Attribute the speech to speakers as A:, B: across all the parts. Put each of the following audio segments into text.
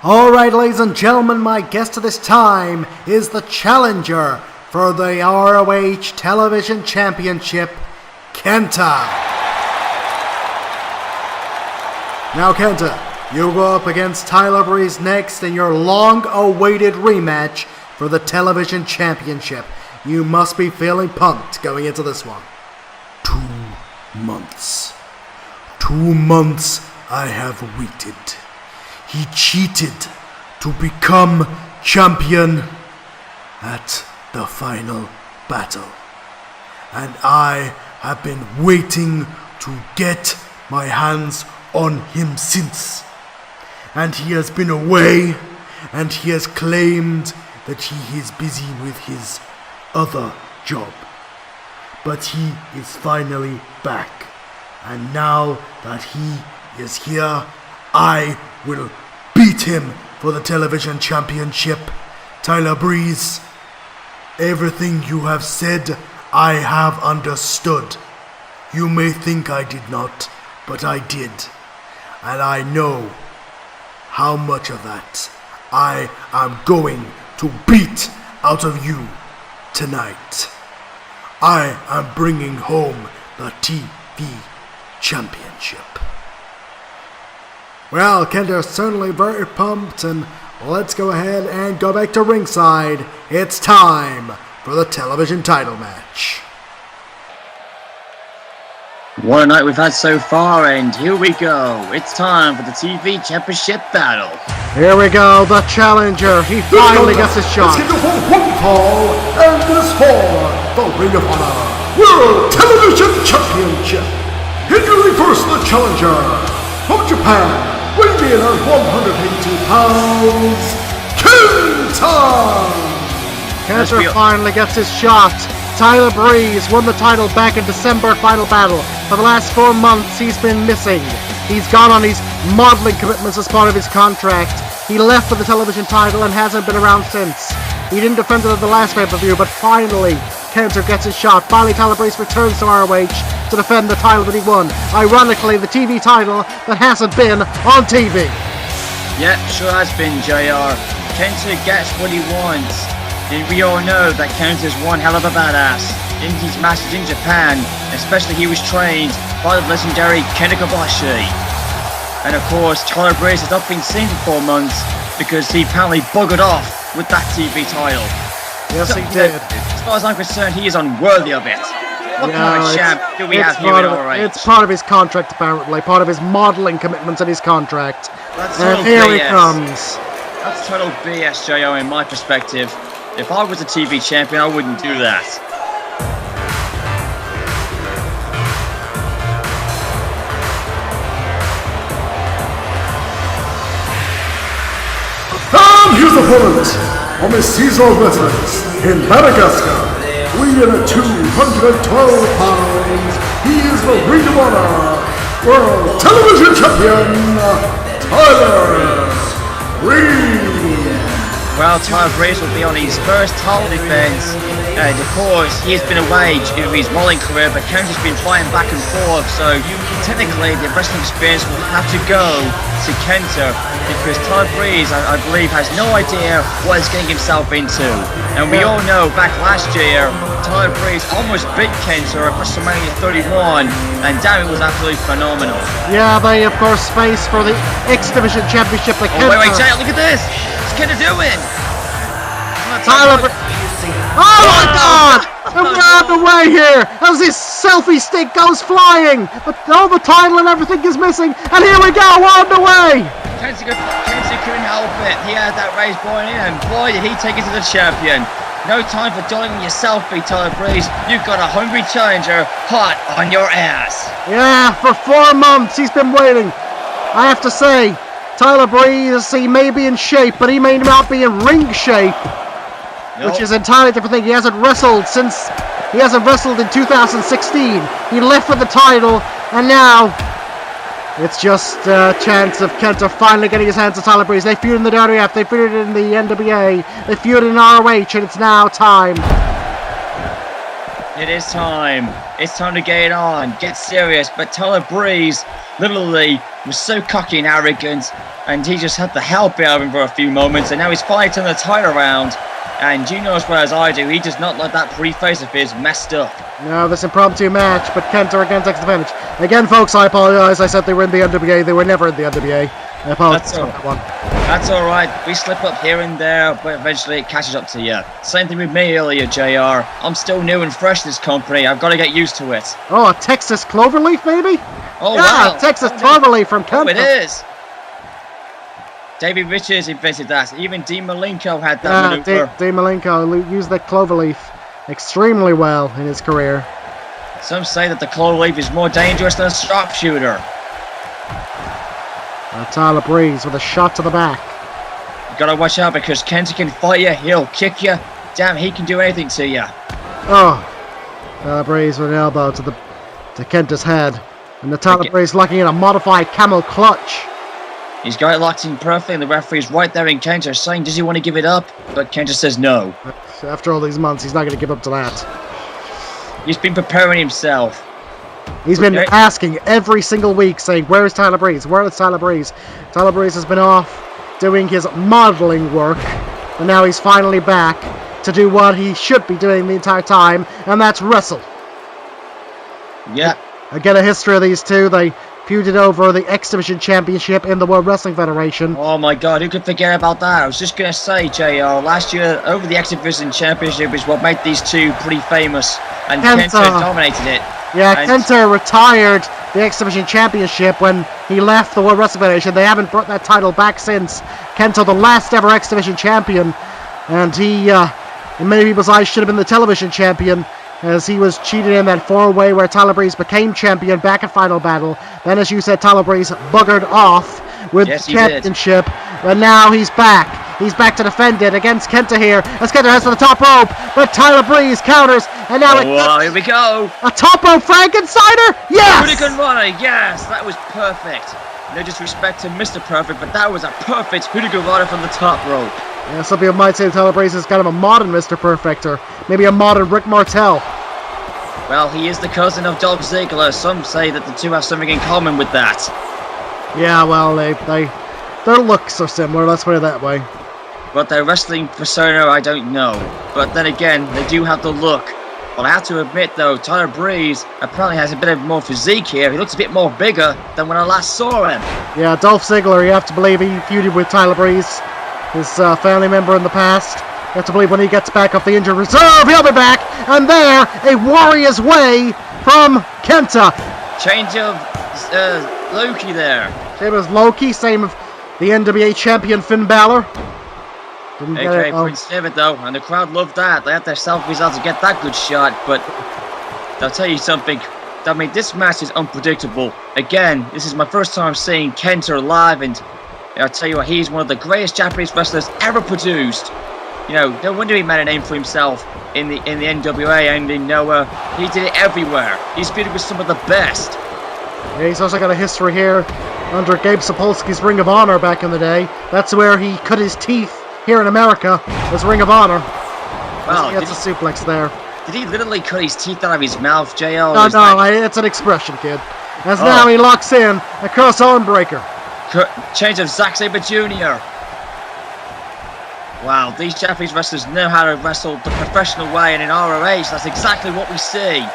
A: Alright, ladies and gentlemen, my guest of this time is the challenger for the ROH Television Championship, Kenta. Now, Kenta, you go up against Tyler Breeze next in your long-awaited rematch for the Television Championship. You must be feeling pumped going into this one. 2 months. 2 months I have waited. He cheated to become champion at the final battle. And I have been waiting to get my hands on him since. And he has been away, and he has claimed that he is busy with his other job. But he is finally back. And now that he is here, I will beat him for the television championship. Tyler Breeze, everything you have said, I have understood. You may think I did not, but I did. And I know how much of that I am going to beat out of you tonight. I am bringing home the TV championship. Well, Kenta is certainly very pumped, and let's go ahead and go back to ringside. It's time for the television title match.
B: What a night we've had so far, and here we go. It's time for the TV Championship battle.
A: Here we go, the challenger. He finally gets his shot.
C: Let's get for one fall, and this for the Ring of Honor World Television Championship. Introducing first the challenger from Japan, weighing in at 182 pounds, Kenta!
A: Kenta finally gets his shot. Tyler Breeze won the title back in December final battle. For the last 4 months, he's been missing. He's gone on these modeling commitments as part of his contract. He left for the television title and hasn't been around since. He didn't defend it at the last pay-per-view, but finally, Kenta gets his shot. Finally, Tyler Breeze returns to ROH to defend the title that he won. Ironically, the TV title that hasn't been on TV.
B: Yep, sure has been, JR. Kenta gets what he wants. And we all know that Kenta's one hell of a badass. In his matches in Japan, especially he was trained by the legendary Kenta Kobashi. And of course, Tyler Breeze has not been seen for 4 months because he apparently buggered off with that TV title.
A: Yes, he did.
B: As far as I'm concerned, he is unworthy of it. What kind of champ do we have here in ROH?
A: It's part of his contract, apparently. Part of his modeling commitments in his contract.
B: And
A: here he comes.
B: That's total BS, JO, in my perspective. If I was a TV champion, I wouldn't do that.
C: And here's the opponent from his seasonal residence in Madagascar, weighing in at 212 pounds. He is the Ring of Honor World Television Champion, Tyler Breeze.
B: Well, Tyler Breeze will be on his first title defense, and of course he has been away due to his modeling career, but Kenta's been flying back and forth, so technically the wrestling experience will have to go to Kenta, because Tyler Breeze, I believe, has no idea what he's getting himself into. And we all know back last year, Tyler Breeze almost beat Kenta at WrestleMania 31, and damn, it was absolutely phenomenal.
A: Yeah, they of course face for the X Division Championship. Like
B: oh, wait, Jay, look at this! What's Kenta doing?
A: Tyler oh my God! And we're on the way here as his selfie stick goes flying, but all the title and everything is missing. And here we go, we're on the way.
B: Kenta couldn't help it. He had that raised boy in, and boy, did he take it to the champion. No time for dulling your selfie, Tyler Breeze. You've got a hungry challenger hot on your ass.
A: Yeah, for 4 months he's been waiting. I have to say, Tyler Breeze, he may be in shape, but he may not be in ring shape. Nope. Which is an entirely different thing. He hasn't wrestled in 2016. He left for the title, and now it's just a chance of Kenta finally getting his hands on Tyler Breeze. They feud in the WWF, they feud in the NWA, they feud in ROH, and it's now time.
B: It is time. It's time to get it on, get serious. But Tyler Breeze literally was so cocky and arrogant, and he just had the hell beat out of him for a few moments, and now he's fighting the title around. And you know as well as I do, he does not let that preface of his messed up.
A: Now this impromptu match, but Kenta again takes advantage. Again, folks, I apologize. I said they were in the NWA. They were never in the NWA. I apologize for that one.
B: That's alright. We slip up here and there, but eventually it catches up to you. Same thing with me earlier, JR. I'm still new and fresh to this company. I've got to get used to it.
A: Oh, a Texas Cloverleaf, maybe?
B: Oh,
A: yeah,
B: wow.
A: Texas Cloverleaf from Kenta.
B: Oh, it is. David Richards invented that. Even Dean Malenko had that maneuver.
A: Dean Malenko used the Cloverleaf extremely well in his career.
B: Some say that the Cloverleaf is more dangerous than a sharpshooter.
A: Tyler Breeze with a shot to the back.
B: You gotta watch out because Kenta can fight you, he'll kick you. Damn, he can do anything to you.
A: Oh, Tyler Breeze with an elbow to Kenta's head. And the Tyler Breeze locking in a modified camel clutch.
B: He's got it locked in perfectly, and the referee's right there in Kenta saying, does he want to give it up? But Kenta says no.
A: After all these months, he's not going to give up to that.
B: He's been preparing himself.
A: He's been asking every single week, saying, where is Tyler Breeze? Where is Tyler Breeze? Tyler Breeze has been off doing his modeling work, and now he's finally back to do what he should be doing the entire time, and that's wrestle.
B: Yeah.
A: I get a history of these two. They feuded over the X Division Championship in the World Wrestling Federation.
B: Oh my god, who could forget about that? I was just going to say, JR, last year, over the X Division Championship is what made these two pretty famous, and Kenta dominated it.
A: Yeah, Kenta retired the X Division Championship when he left the World Wrestling Federation. They haven't brought that title back since. Kenta, the last ever X Division champion, and he, in many people's eyes, should have been the television champion, as he was cheated in that four-way where Tyler Breeze became champion back at Final Battle. Then, as you said, Tyler Breeze buggered off with the championship, and now he's back. He's back to defend it against Kenta here, as Kenta has to the top rope, but Tyler Breeze counters, and now
B: here we go.
A: A top rope Frankensteiner? Yes!
B: Hooligan Runner, yes, that was perfect. No disrespect to Mr. Perfect, but that was a perfect Hooligan Runner from the top rope.
A: Yeah, some people might say Tyler Breeze is kind of a modern Mr. Perfect, or maybe a modern Rick Martel.
B: Well, he is the cousin of Dolph Ziggler. Some say that the two have something in common with that.
A: Yeah, well, their looks are similar, let's put it that way.
B: But their wrestling persona, I don't know. But then again, they do have the look. But I have to admit, though, Tyler Breeze apparently has a bit of more physique here. He looks a bit more bigger than when I last saw him. Yeah,
A: Dolph Ziggler, you have to believe he feuded with Tyler Breeze, his family member in the past. You have to believe when he gets back off the injured reserve, he'll be back. And there, a Warrior's Way from Kenta.
B: Change of Loki there.
A: Same as Loki, same of the NWA champion Finn Balor.
B: Okay, Prince Devitt though, and the crowd loved that. They had their selfies out to get that good shot, but I'll tell you something. I mean, this match is unpredictable. Again, this is my first time seeing Kenta live, and I'll tell you what, he's one of the greatest Japanese wrestlers ever produced. You know, no wonder he made a name for himself in the NWA and in Noah. He did it everywhere. He's feuded with some of the best.
A: Yeah, he's also got a history here under Gabe Sapolsky's Ring of Honor back in the day. That's where he cut his teeth here in America, was Ring of Honor.
B: Wow,
A: he gets a suplex there.
B: Did he literally cut his teeth out of his mouth, JL?
A: No, it's an expression, kid. As now he locks in a cross arm breaker.
B: Change of Zack Sabre Jr. Wow, these Japanese wrestlers know how to wrestle the professional way, and in ROH, that's exactly what we see.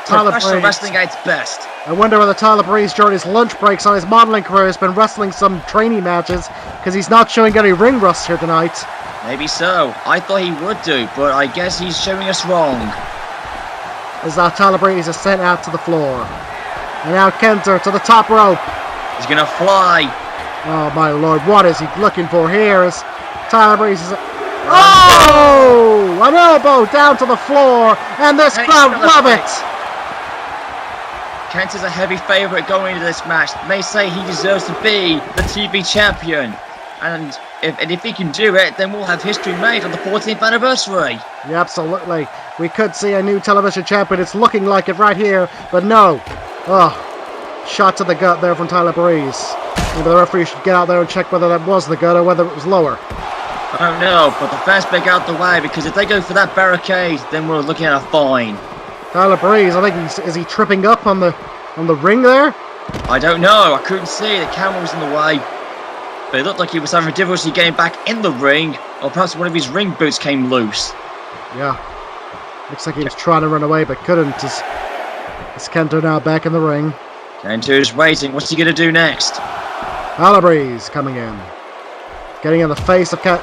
B: Professional wrestling at its best.
A: I wonder whether Tyler Breeze, during his lunch breaks on his modeling career, has been wrestling some training matches, because he's not showing any ring rust here tonight.
B: Maybe so. I thought he would do, but I guess he's showing us wrong.
A: As Tyler Breeze is sent out to the floor. And now Kenta to the top rope.
B: He's going to fly.
A: Oh my lord, what is he looking for here? As Tyler Breeze is... Oh! An elbow down to the floor, and this crowd love it!
B: Kenta's a heavy favourite going into this match. They say he deserves to be the TV champion. And if he can do it, then we'll have history made on the 14th anniversary. Yeah,
A: absolutely. We could see a new television champion. It's looking like it right here, but no. Oh, shot to the gut there from Tyler Breeze. Maybe the referee should get out there and check whether that was the gut or whether it was lower.
B: I don't know, but the fans better get out the way, because if they go for that barricade, then we're looking at a fine.
A: Tyler Breeze, I think is he tripping up on the ring there?
B: I don't know. I couldn't see. The camera was in the way. But it looked like he was having difficulty getting back in the ring, or perhaps one of his ring boots came loose.
A: Yeah. Looks like he was trying to run away, but couldn't. Is Kento now back in the ring?
B: Kento's waiting. What's he going to do next?
A: Tyler Breeze coming in. Getting in the face of Kenta.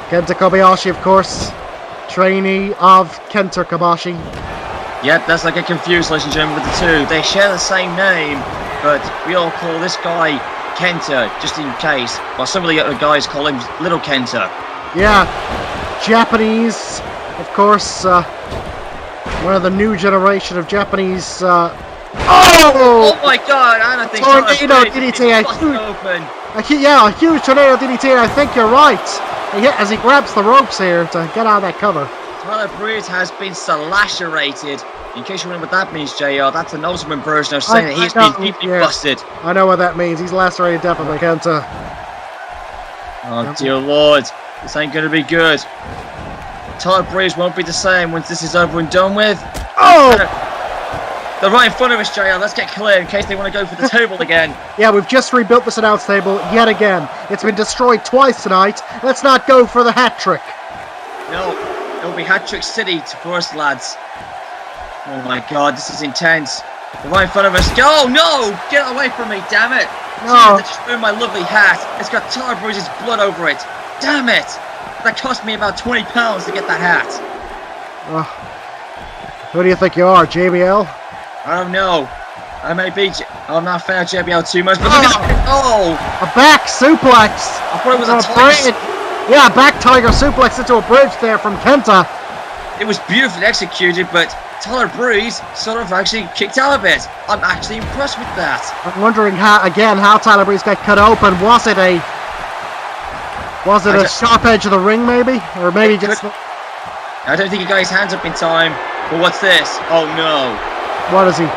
A: Kenta Kobayashi, of course. Trainee of Kenta Kobayashi.
B: Yep, that's like a confused, ladies and gentlemen, with the two. They share the same name, but we all call this guy Kenta, just in case. While some of the other guys call him Little Kenta.
A: Yeah, Japanese, of course. One of the new generation of Japanese.
B: Oh my God! And I think
A: tornado DDT. A huge tornado DDT. I think you're right. As he grabs the ropes here to get out of that cover.
B: Tyler Breeze has been lacerated. In case you wonder what that means, JR, that's an ultimate version of saying that he's been deeply busted.
A: I know what that means. He's lacerated definitely, Kenta.
B: Oh dear Lord, this ain't gonna be good. Tyler Breeze won't be the same once this is over and done with.
A: Oh!
B: They're right in front of us, JR. Let's get clear in case they want to go for the table again.
A: Yeah, we've just rebuilt this announce table yet again. It's been destroyed twice tonight. Let's not go for the hat trick.
B: No, it'll be hat trick city for us, lads. Oh my God, this is intense. They're right in front of us. Oh no! Get away from me, damn it!
A: No.
B: They just ruined my lovely hat. It's got Tyler Breeze's blood over it. Damn it! That cost me about £20 to get that hat.
A: Who do you think you are, JBL?
B: I don't know. I'm not a fan of JBL too much, but look at that! Oh!
A: A back suplex!
B: I thought it was a tiger.
A: Yeah, back tiger suplex into a bridge there from Kenta.
B: It was beautifully executed, but Tyler Breeze sort of actually kicked out of it. I'm actually impressed with that. I'm
A: wondering how Tyler Breeze got cut open. Was it a sharp edge of the ring, maybe? Or maybe just...
B: I don't think he got his hands up in time. But what's this? Oh no.
A: What is he?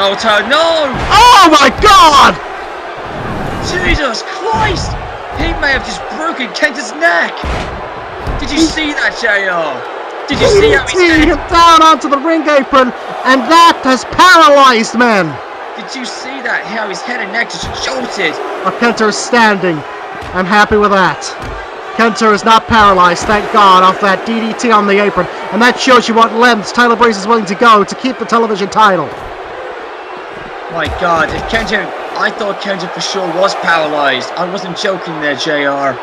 B: Oh, Tyler, no!
A: Oh my God!
B: Jesus Christ! He may have just broken Kenta's neck. Did you see that, JR? Did you see how he's
A: him down onto the ring apron, and that has paralyzed men.
B: Did you see that? How his head and neck just jolted.
A: Kenta is standing. I'm happy with that. Kenta is not paralyzed, thank God, off that DDT on the apron. And that shows you what lengths Tyler Breeze is willing to go to keep the television title.
B: My God, if I thought Kenta for sure was paralyzed. I wasn't joking there, JR.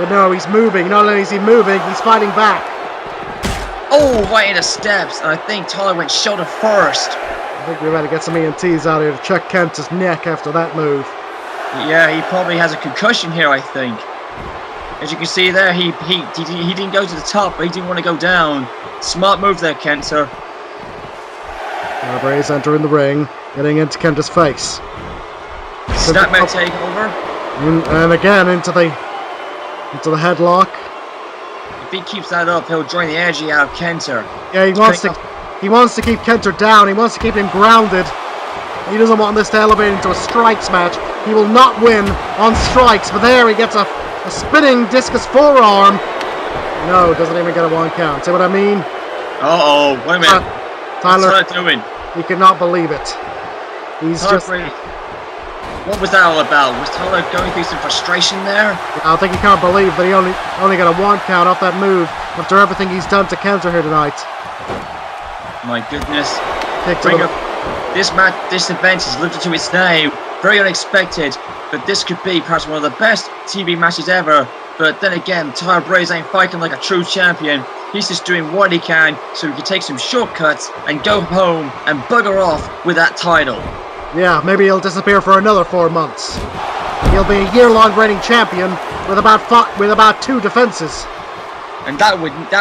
A: But no, he's moving. Not only is he moving, he's fighting back.
B: Oh, right into steps. And I think Tyler went shoulder first.
A: I think we better get some EMTs out here to check Kenta's neck after that move.
B: Yeah, he probably has a concussion here, I think. As you can see there, he didn't go to the top, but he didn't want to go down. Smart move there, Kenta.
A: Breeze entering the ring, getting into Kenta's face.
B: Snapmare takeover.
A: And again into the headlock.
B: If he keeps that up, he'll drain the energy out of Kenta.
A: Yeah, he wants to keep Kenta down. He wants to keep him grounded. He doesn't want this to elevate into a strikes match. He will not win on strikes, but there he gets a spinning discus forearm. No, doesn't even get a 1 count. See what I mean?
B: Uh-oh, wait a minute.
A: Tyler,
B: what's Tyler doing?
A: He cannot believe it. He's
B: Tyler
A: just...
B: Breeze. What was that all about? Was Tyler going through some frustration there?
A: I think he can't believe that he only got a 1 count off that move after everything he's done to Kenta here tonight.
B: My goodness. This event has lived up to its name. Very unexpected, but this could be perhaps one of the best TV matches ever. But then again, Tyler Breeze ain't fighting like a true champion. He's just doing what he can so he can take some shortcuts and go home and bugger off with that title. Yeah, maybe he'll disappear for another 4 months. He'll be a year-long reigning champion with about 2 defenses. And that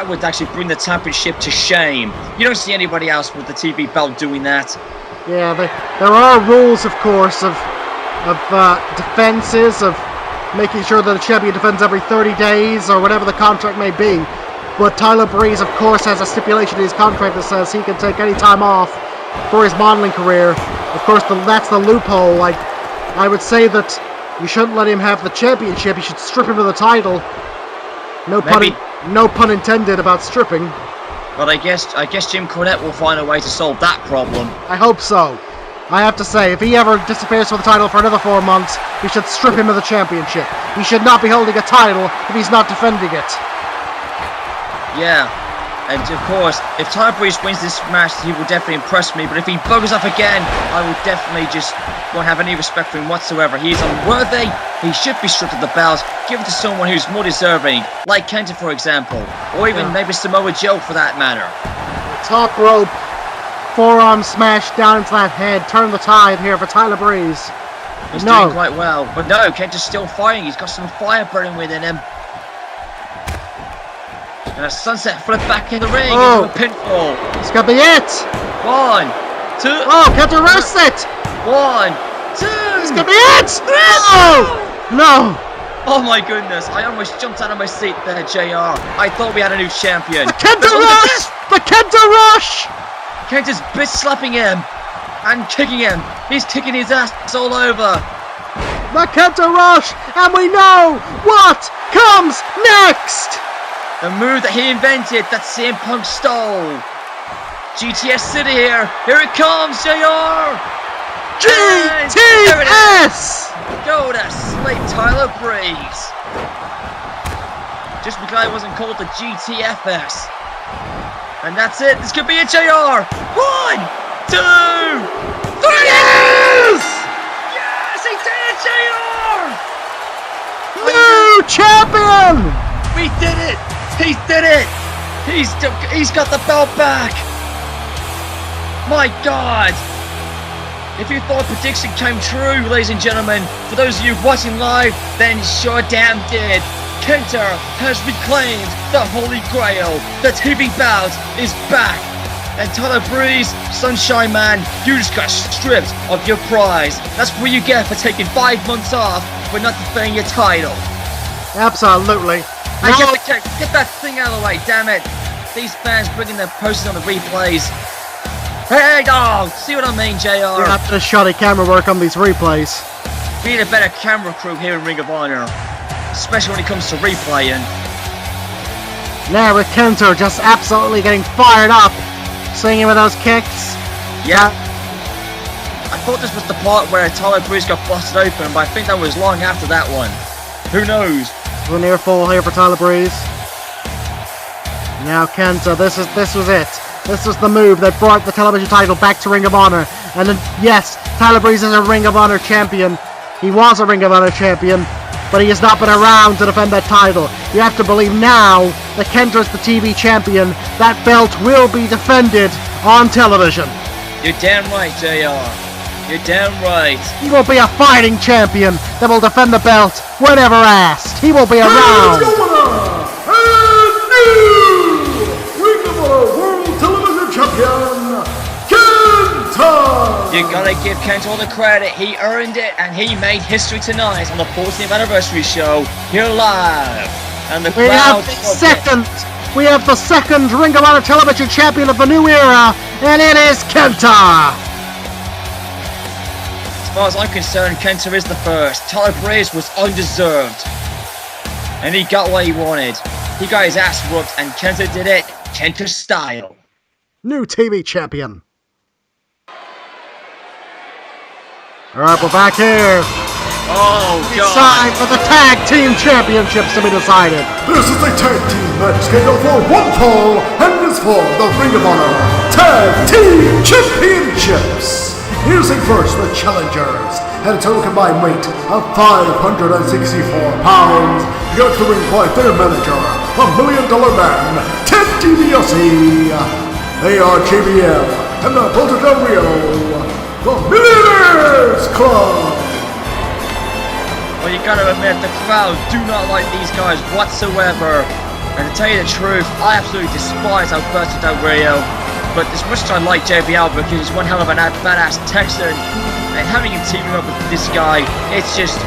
B: would actually bring the championship to shame. You don't see anybody else with the TV belt doing that. Yeah, there are rules, of course, of defenses, of making sure that a champion defends every 30 days or whatever the contract may be. But Tyler Breeze, of course, has a stipulation in his contract that says he can take any time off for his modeling career. Of course, that's the loophole. I would say that you shouldn't let him have the championship. You should strip him of the title. No pun intended about stripping. But I guess Jim Cornette will find a way to solve that problem. I hope so.
A: I have to say, if he ever disappears from the title for another 4 months, we should strip him of the championship. He should not be holding a title if he's not defending it.
B: Yeah, and of course, if Tyler Breeze wins this match, he will definitely impress me. But if he buggers off again, I will definitely just won't have any respect for him whatsoever. He's unworthy. He should be stripped of the belt. Give it to someone who's more deserving, like Kenta, for example, or even maybe Samoa Joe, for that matter.
A: Top rope, forearm smash down into that head. Turn the tide here for Tyler Breeze.
B: He's doing quite well, but no, Kenta's still fighting. He's got some fire burning within him. And a sunset flip back in the ring into a pinfall.
A: It's gonna be it.
B: 1, 2.
A: Oh, Kenta reverse it.
B: 1, 2.
A: It's gonna be it. No.
B: Oh my goodness! I almost jumped out of my seat there, JR. I thought we had a new champion.
A: The Kenta Rush. The Kenta Rush.
B: Kenta's bitch slapping him and kicking him. He's kicking his ass all over.
A: The Kenta Rush, and we know what comes next.
B: The move that he invented, that CM Punk stole. GTS City here. Here it comes, JR.
A: GTS.
B: Go to sleep, Tyler Breeze. Just because I wasn't called the GTFS. And that's it. This could be a JR. 1, 2, 3.
A: Yes!
B: Yes, he did it, JR.
A: New champion.
B: We did it. He did it. He's got the belt back. My God. If you thought prediction came true, ladies and gentlemen, for those of you watching live, then sure damn did. Kenta has reclaimed the Holy Grail. The TV belt is back. And Tyler Breeze, Sunshine Man, you just got stripped of your prize. That's what you get for taking 5 months off for not defending your title.
A: Absolutely.
B: And get that thing out of the way, damn it. These fans bringing their posters on the replays. Hey, dog! See what I mean, JR?
A: You have to shoddy camera work on these replays.
B: We need a better camera crew here in Ring of Honor, especially when it comes to replaying.
A: Now with Kenta just absolutely getting fired up, swinging with those kicks.
B: Yeah. I thought this was the part where Tyler Breeze got busted open, but I think that was long after that one. Who knows?
A: A near fall here for Tyler Breeze. Now Kenta, this was it. This was the move that brought the television title back to Ring of Honor. And then, yes, Tyler Breeze is a Ring of Honor champion. He was a Ring of Honor champion, but he has not been around to defend that title. You have to believe now that Kenta is the TV champion. That belt will be defended on television.
B: You're damn right, JR. You're damn right.
A: He will be a fighting champion that will defend the belt whenever asked. He will be around.
C: Champion, Kenta!
B: You gotta give Kenta all the credit. He earned it, and he made history tonight on the 14th anniversary show here live. And the crowd.
A: We have the second Ring of Honor television champion of the new era, and it is Kenta.
B: As far as I'm concerned, Kenta is the first. Tyler Breeze was undeserved, and he got what he wanted. He got his ass whooped, and Kenta did it Kenta style.
A: New TV champion. Alright, we're back here.
B: Oh, God.
A: It's time for the tag team championships to be decided.
C: This is a tag team match scheduled for one fall, and is for the Ring of Honor Tag Team Championships. Introducing first the challengers, had a total combined weight of 564 pounds. Got to the ring by their manager, $1 Million Man, Ted DiBiase. They are JBL and the Volta Del Rio, the Millionaires Club.
B: Well, you gotta admit, the crowd do not like these guys whatsoever. And to tell you the truth, I absolutely despise Alberto Del Rio. But as much as I like JBL because he's one hell of a badass Texan, and having him teaming up with this guy, it just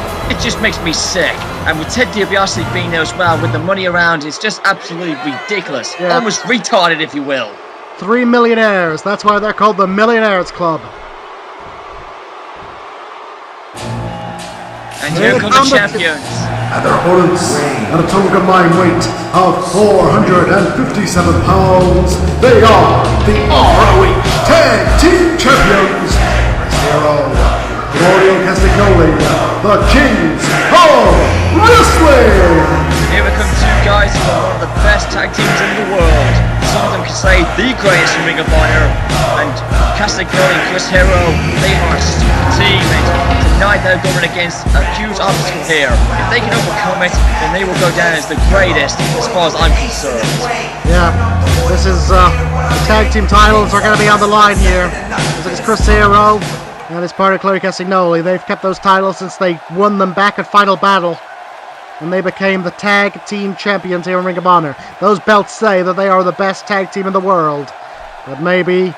B: makes me sick. And with Ted DiBiase being there as well, with the money around, it's just absolutely ridiculous. Yeah. Almost retarded, if you will.
A: 3 millionaires. That's why they're called the Millionaires Club.
B: And here come the champions.
C: And their opponents, at a total combined weight of 457 pounds, they are the ROH Tag Team Champions, Hero, Claudio Castagnoli, the Kings of Wrestling!
B: Here we come two guys who are one of the best tag teams in the world. Some of them can say the greatest in Ring of Honor. And Castagnoli and Chris Hero, they are a super team. And tonight they're going against a huge obstacle here. If they can overcome it, then they will go down as the greatest as far as I'm concerned.
A: Yeah, this is the tag team titles are going to be on the line here. This is Chris Hero and his partner Claudio Castagnoli. They've kept those titles since they won them back at Final Battle. And they became the tag team champions here in Ring of Honor. Those belts say that they are the best tag team in the world. But maybe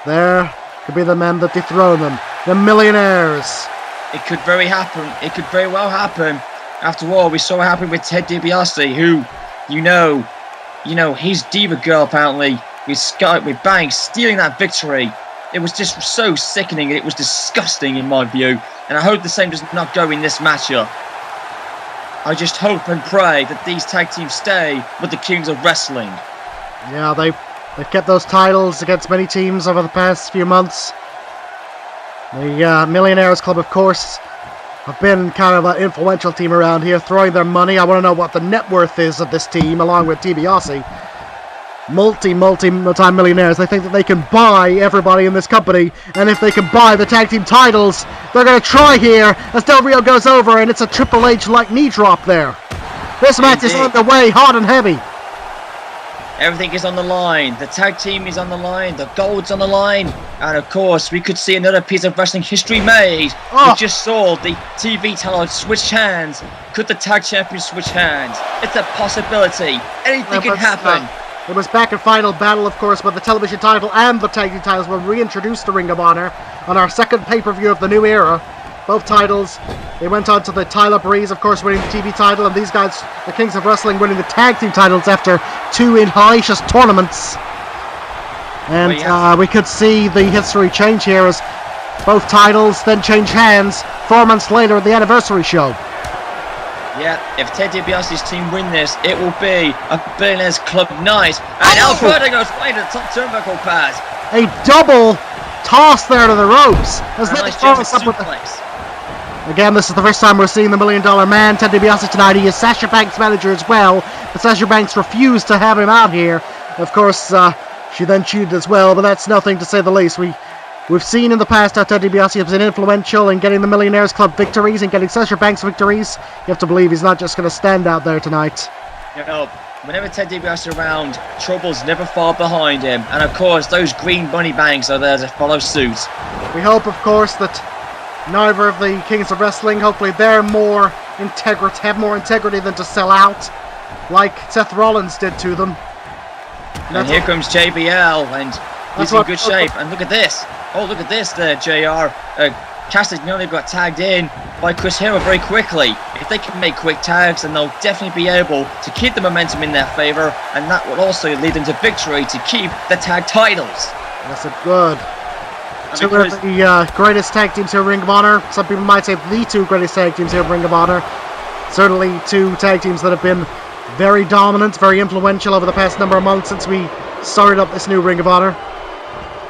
A: there could be the men that dethrone them. The Millionaires.
B: It could very well happen. After all, we saw what happened with Ted DiBiase, who, you know, his Diva Girl apparently with Banks stealing that victory. It was just so sickening. It was disgusting in my view. And I hope the same does not go in this matchup. I just hope and pray that these tag teams stay with the Kings of Wrestling.
A: Yeah, they've kept those titles against many teams over the past few months. The Millionaires Club, of course, have been kind of an influential team around here, throwing their money. I want to know what the net worth is of this team, along with DiBiase. Multi-millionaires. They think that they can buy everybody in this company, and if they can buy the tag team titles, they're going to try here as Del Rio goes over, and it's a Triple H-like knee drop there. This match is underway, hot and heavy.
B: Everything is on the line. The tag team is on the line. The gold's on the line. And of course, we could see another piece of wrestling history made. We just saw the TV title switch hands. Could the tag champions switch hands? It's a possibility. Anything can happen.
A: It was back in Final Battle, of course, but the television title and the tag team titles were reintroduced to Ring of Honor on our second pay-per-view of the new era. Both titles, they went on to the Tyler Breeze, of course, winning the TV title, and these guys, the Kings of Wrestling, winning the tag team titles after two hellacious tournaments. And we could see the history change here as both titles then change hands 4 months later at the anniversary show.
B: Yeah, if Ted DiBiase's team win this, it will be a Billionaires Club night. And Alberto goes right to the top turnbuckle pass.
A: A double toss there to the ropes.
B: Nice German suplex.
A: Again, this is the first time we're seeing the $1 Million Man, Ted DiBiase, tonight. He is Sasha Banks' manager as well, but Sasha Banks refused to have him out here. Of course, she then cheated as well, but that's nothing to say the least. We've seen in the past how Ted DiBiase has been influential in getting the Millionaires Club victories and getting Sasha Banks victories. You have to believe he's not just going to stand out there tonight.
B: You know, whenever Ted DiBiase is around, troubles never fall behind him. And of course, those green bunny bangs are there to follow suit.
A: We hope, of course, that neither of the Kings of Wrestling, hopefully they're have more integrity than to sell out, like Seth Rollins did to them.
B: And here comes JBL, and he's in good shape. And look at this. Oh, look at this there, JR. Castagnoli got tagged in by Chris Hero very quickly. If they can make quick tags, then they'll definitely be able to keep the momentum in their favor, and that will also lead them to victory to keep the tag titles.
A: That's good. Two of the greatest tag teams here in Ring of Honor. Some people might say the two greatest tag teams here in Ring of Honor. Certainly two tag teams that have been very dominant, very influential over the past number of months since we started up this new Ring of Honor.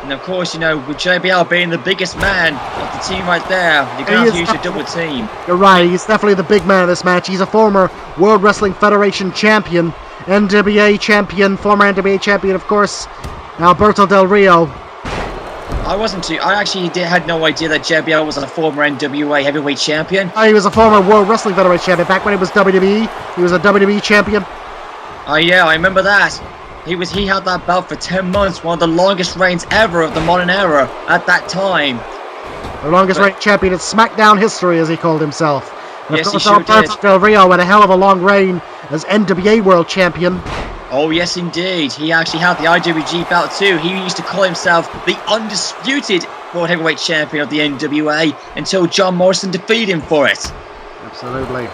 B: And of course, you know, with JBL being the biggest man of the team right there, you're going to have to use your double team. You're right,
A: he's definitely the big man of this match. He's a former World Wrestling Federation champion, NWA champion, former NWA champion, of course, Alberto Del Rio.
B: I actually had no idea that JBL was a former NWA heavyweight champion.
A: He was a former World Wrestling Federation champion. Back when it was WWE, he was a WWE champion.
B: Oh yeah, I remember that. He had that belt for 10 months, one of the longest reigns ever of the modern era at that time.
A: The longest reigning champion in SmackDown history, as he called himself. And
B: yes,
A: of course,
B: he sure
A: Alberto
B: did.
A: Del Rio had a hell of a long reign as NWA World Champion.
B: Oh yes, indeed. He actually had the IWG belt too. He used to call himself the undisputed World Heavyweight Champion of the NWA until John Morrison defeated him for it.
A: Absolutely.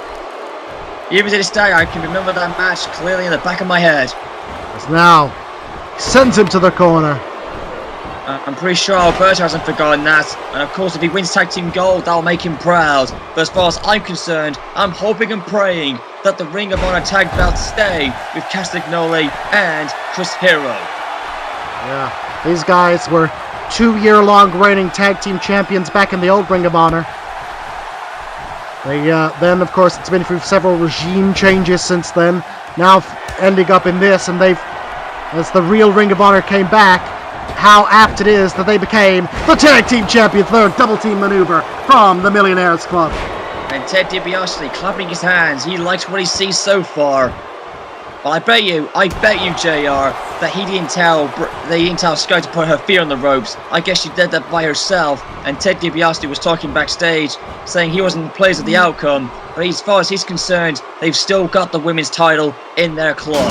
B: Even to this day, I can remember that match clearly in the back of my head.
A: As now, sends him to the corner.
B: I'm pretty sure Alberto hasn't forgotten that. And of course, if he wins Tag Team Gold, that'll make him proud. But as far as I'm concerned, I'm hoping and praying that the Ring of Honor tag belts stay with Castagnoli and Chris Hero.
A: Yeah, these guys were 2-year-long reigning tag team champions back in the old Ring of Honor. They then, of course, it's been through several regime changes since then. Now ending up in this, and as the real Ring of Honor came back, how apt it is that they became the tag team champions. Their double team maneuver from the Millionaires Club.
B: And Ted DiBiase clapping his hands. He likes what he sees so far. But I bet you, JR, that he didn't tell Sky to put her feet on the ropes. I guess she did that by herself. And Ted DiBiase was talking backstage, saying he wasn't pleased with the outcome. But as far as he's concerned, they've still got the women's title in their club.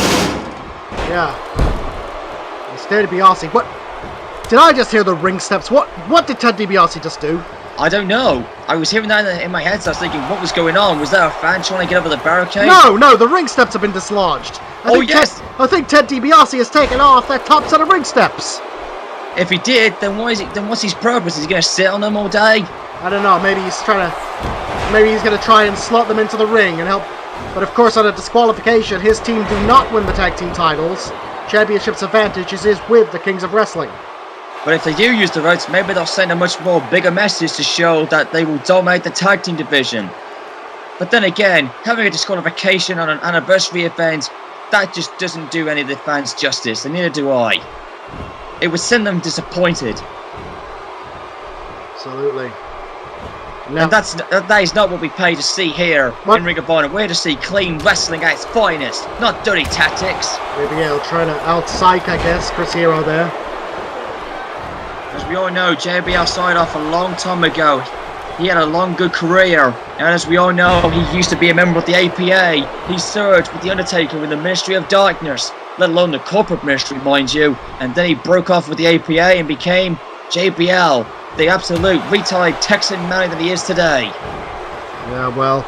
A: Yeah. It's Ted DiBiase. What? Did I just hear the ring steps? What did Ted DiBiase just do?
B: I don't know. I was hearing that in my head, so I was thinking, what was going on? Was that a fan trying to get over the barricade?
A: No, the ring steps have been dislodged. I think Ted DiBiase has taken off that top set of ring steps.
B: If he did, then what's his purpose? Is he going to sit on them all day?
A: I don't know. Maybe he's going to try and slot them into the ring and help. But of course, on a disqualification, his team do not win the tag team titles. Championship's advantage is with the Kings of Wrestling.
B: But if they do use the ropes, maybe they'll send a much more bigger message to show that they will dominate the tag team division. But then again, having a disqualification on an anniversary event, that just doesn't do any of the fans justice, and neither do I. It would send them disappointed.
A: Absolutely.
B: No. And that is not what we pay to see here in Ring of Honor. We're to see clean wrestling at its finest, not dirty tactics.
A: Maybe he'll try to out-psych, I guess, Chris Hero there.
B: As we all know, JBL started off a long time ago. He had a long, good career. And as we all know, he used to be a member of the APA. He served with The Undertaker in the Ministry of Darkness, let alone the corporate ministry, mind you. And then he broke off with the APA and became JBL, the absolute retired Texan man that he is today.
A: Yeah, well,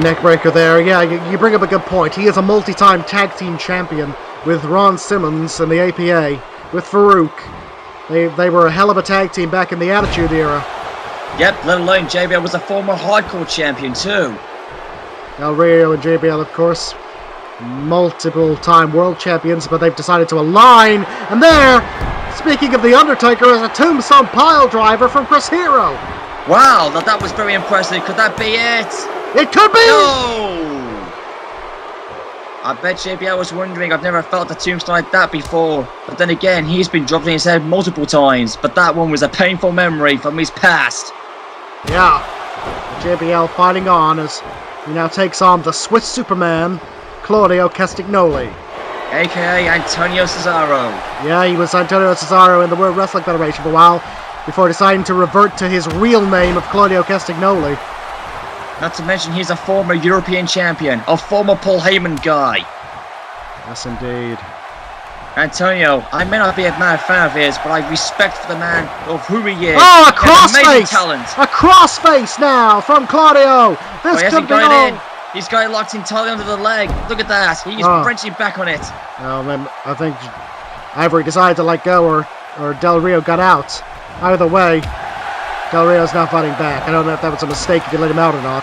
A: neckbreaker there. Yeah, you bring up a good point. He is a multi-time tag team champion with Ron Simmons and the APA, with Farouk. They were a hell of a tag team back in the Attitude Era.
B: Yep, let alone JBL was a former hardcore champion too.
A: Del Rio and JBL, of course, multiple-time world champions, but they've decided to align. And there, speaking of The Undertaker, is a tombstone pile driver from Chris Hero.
B: Wow, that was very impressive. Could that be it?
A: It could be!
B: No! I bet JBL was wondering, I've never felt a tombstone like that before. But then again, he's been dropped in his head multiple times. But that one was a painful memory from his past.
A: Yeah. JBL fighting on as he now takes on the Swiss Superman, Claudio Castagnoli.
B: A.K.A. Antonio Cesaro.
A: Yeah, he was Antonio Cesaro in the World Wrestling Federation for a while, before deciding to revert to his real name of Claudio Castagnoli.
B: Not to mention he's a former European champion, a former Paul Heyman guy.
A: Yes, indeed.
B: Antonio, I may not be a mad fan of his, but I have respect for the man of who he is.
A: Oh, a crossface!
B: Talent.
A: A crossface now from Claudio. This could be all.
B: He's got it locked entirely under the leg. Look at that. He's wrenching back on it.
A: Well, then I think Ivory decided to let go, or Del Rio got out. Either way, Del Rio's now fighting back. I don't know if that was a mistake, if you let him out or not.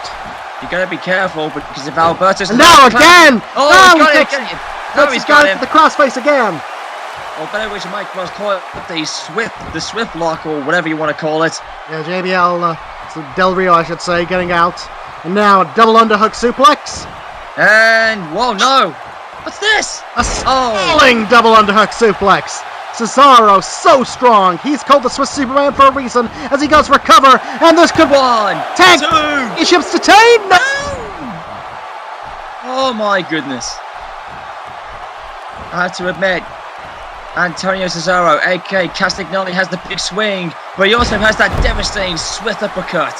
B: You gotta be careful, because if Alberto's...
A: And now again!
B: Oh, he's got him.
A: The crossface again.
B: Or better which you might call it the Swift lock, or whatever you want to call it.
A: Yeah, JBL, Del Rio, I should say, getting out. And now a double underhook suplex.
B: And, whoa, no. What's this?
A: A sprawling double underhook suplex. Cesaro, so strong. He's called the Swiss Superman for a reason as he goes for cover. And this could tag championships detained. No!
B: Oh my goodness. I have to admit, Antonio Cesaro, aka Castagnoli, has the big swing, but he also has that devastating swift uppercut.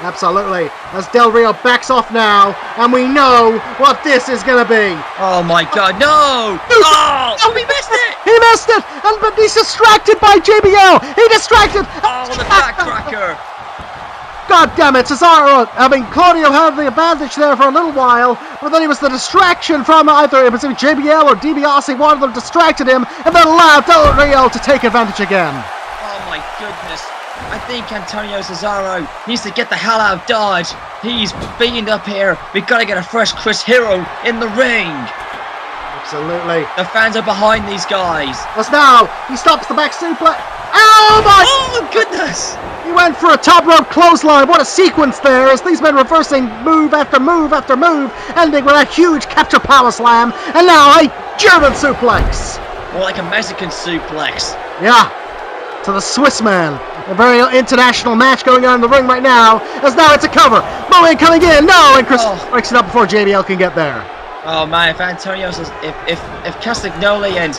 A: Absolutely. As Del Rio backs off now, and we know what this is going to be.
B: Oh my god, no! Oh, he missed it!
A: He missed it! But he's distracted by JBL! He distracted!
B: Oh, the backcracker!
A: God damn it, Cesaro! Claudio had the advantage there for a little while, but then he was the distraction from either it was JBL or DiBiase. One of them distracted him, and then allowed Del Rio to take advantage again.
B: Oh my goodness. I think Antonio Cesaro needs to get the hell out of Dodge. He's beaten up here. We've got to get a fresh Chris Hero in the ring.
A: Absolutely.
B: The fans are behind these guys.
A: As now, he stops the back suplex. Oh my!
B: Oh goodness!
A: He went for a top rope clothesline. What a sequence there as these men reversing move after move after move, ending with a huge capture power slam, and now a German suplex.
B: More like a Mexican suplex.
A: Yeah, to the Swiss man. A very international match going on in the ring right now, as now it's a cover. Moen coming in, no, and Chris breaks it up before JBL can get there.
B: Oh man, if Antonio says, if Castagnoli and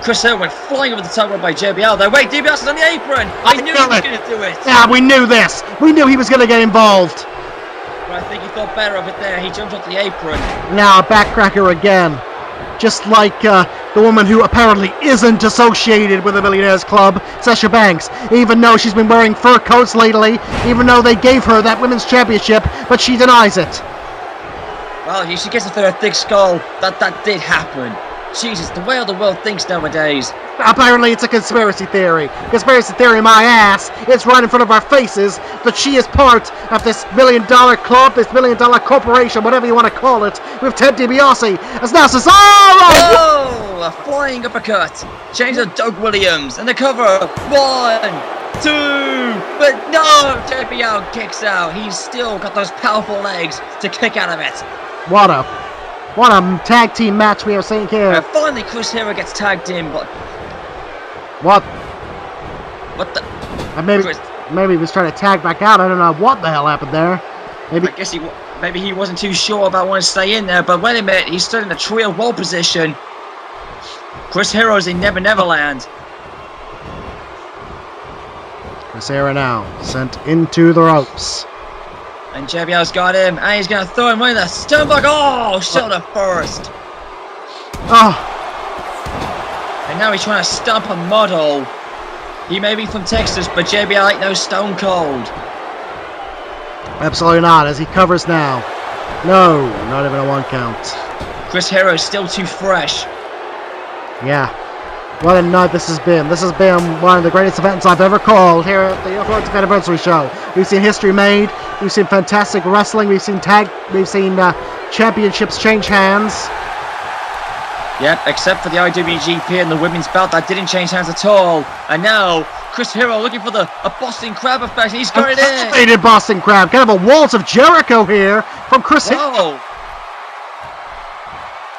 B: Chris Hill went flying over the top rope by JBL there. Wait, JBL's on the apron. I knew he was going to do it.
A: Yeah, we knew this. We knew he was going to get involved.
B: But I think he thought better of it there. He jumped off the apron.
A: Now a backcracker again. Just like the woman who apparently isn't associated with the Millionaires Club, Sasha Banks. Even though she's been wearing fur coats lately, even though they gave her that women's championship, but she denies it.
B: Well, she gets it through her thick skull. That did happen. Jesus, the way the world thinks nowadays.
A: Apparently it's a conspiracy theory. Conspiracy theory, my ass. It's right in front of our faces that she is part of this $1 million club, this $1 million corporation, whatever you want to call it, with Ted DiBiase. As now says, alright!
B: Oh, a flying uppercut. Change of Doug Williams and the cover. 1, 2, but no, JBL kicks out. He's still got those powerful legs to kick out of it.
A: What a tag team match we are seeing here.
B: Finally, Chris Hero gets tagged in, but
A: what
B: the?
A: Maybe he was trying to tag back out. I don't know what the hell happened there.
B: I guess maybe he wasn't too sure about wanting to stay in there. But wait a minute, he stood in a trio wall position. Chris Hero's in Never Neverland.
A: Chris Hero now sent into the ropes.
B: And JBL's got him, and he's going to throw him in the stomach. Oh, shoulder first.
A: Oh.
B: And now he's trying to stomp a model. He may be from Texas, but JBL ain't no Stone Cold.
A: Absolutely not, as he covers now. No, not even a 1 count.
B: Chris Hero's still too fresh.
A: Yeah. What a night this has been. This has been one of the greatest events I've ever called here at the ROH Anniversary Show. We've seen history made. We've seen fantastic wrestling. We've seen championships change hands.
B: Yep, except for the IWGP and the women's belt, that didn't change hands at all. And now, Chris Hero looking for a Boston Crab effect. He's got it in.
A: Elevated Boston Crab. Kind of a Walls of Jericho here from Chris Hero.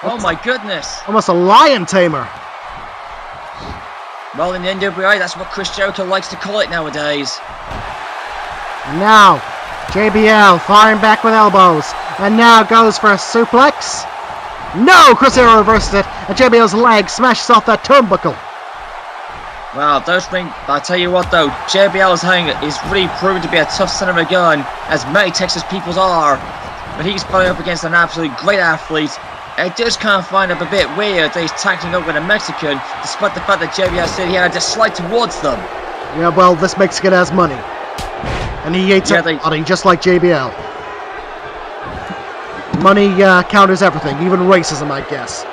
B: Oh my goodness.
A: Almost a lion tamer.
B: Well, in the NWA, that's what Chris Jericho likes to call it nowadays.
A: And now, JBL firing back with elbows. And now goes for a suplex. No! Chris Hero reverses it. And JBL's leg smashes off that turnbuckle.
B: Wow, I'll tell you what though, JBL is really proven to be a tough son of a gun, as many Texas peoples are. But he's playing up against an absolutely great athlete. I just kind of find it a bit weird that he's tagging up with a Mexican, despite the fact that JBL said he had a dislike towards them.
A: Yeah, well, this Mexican has money. And he hates everybody, just like JBL. Money counters everything, even racism, I guess.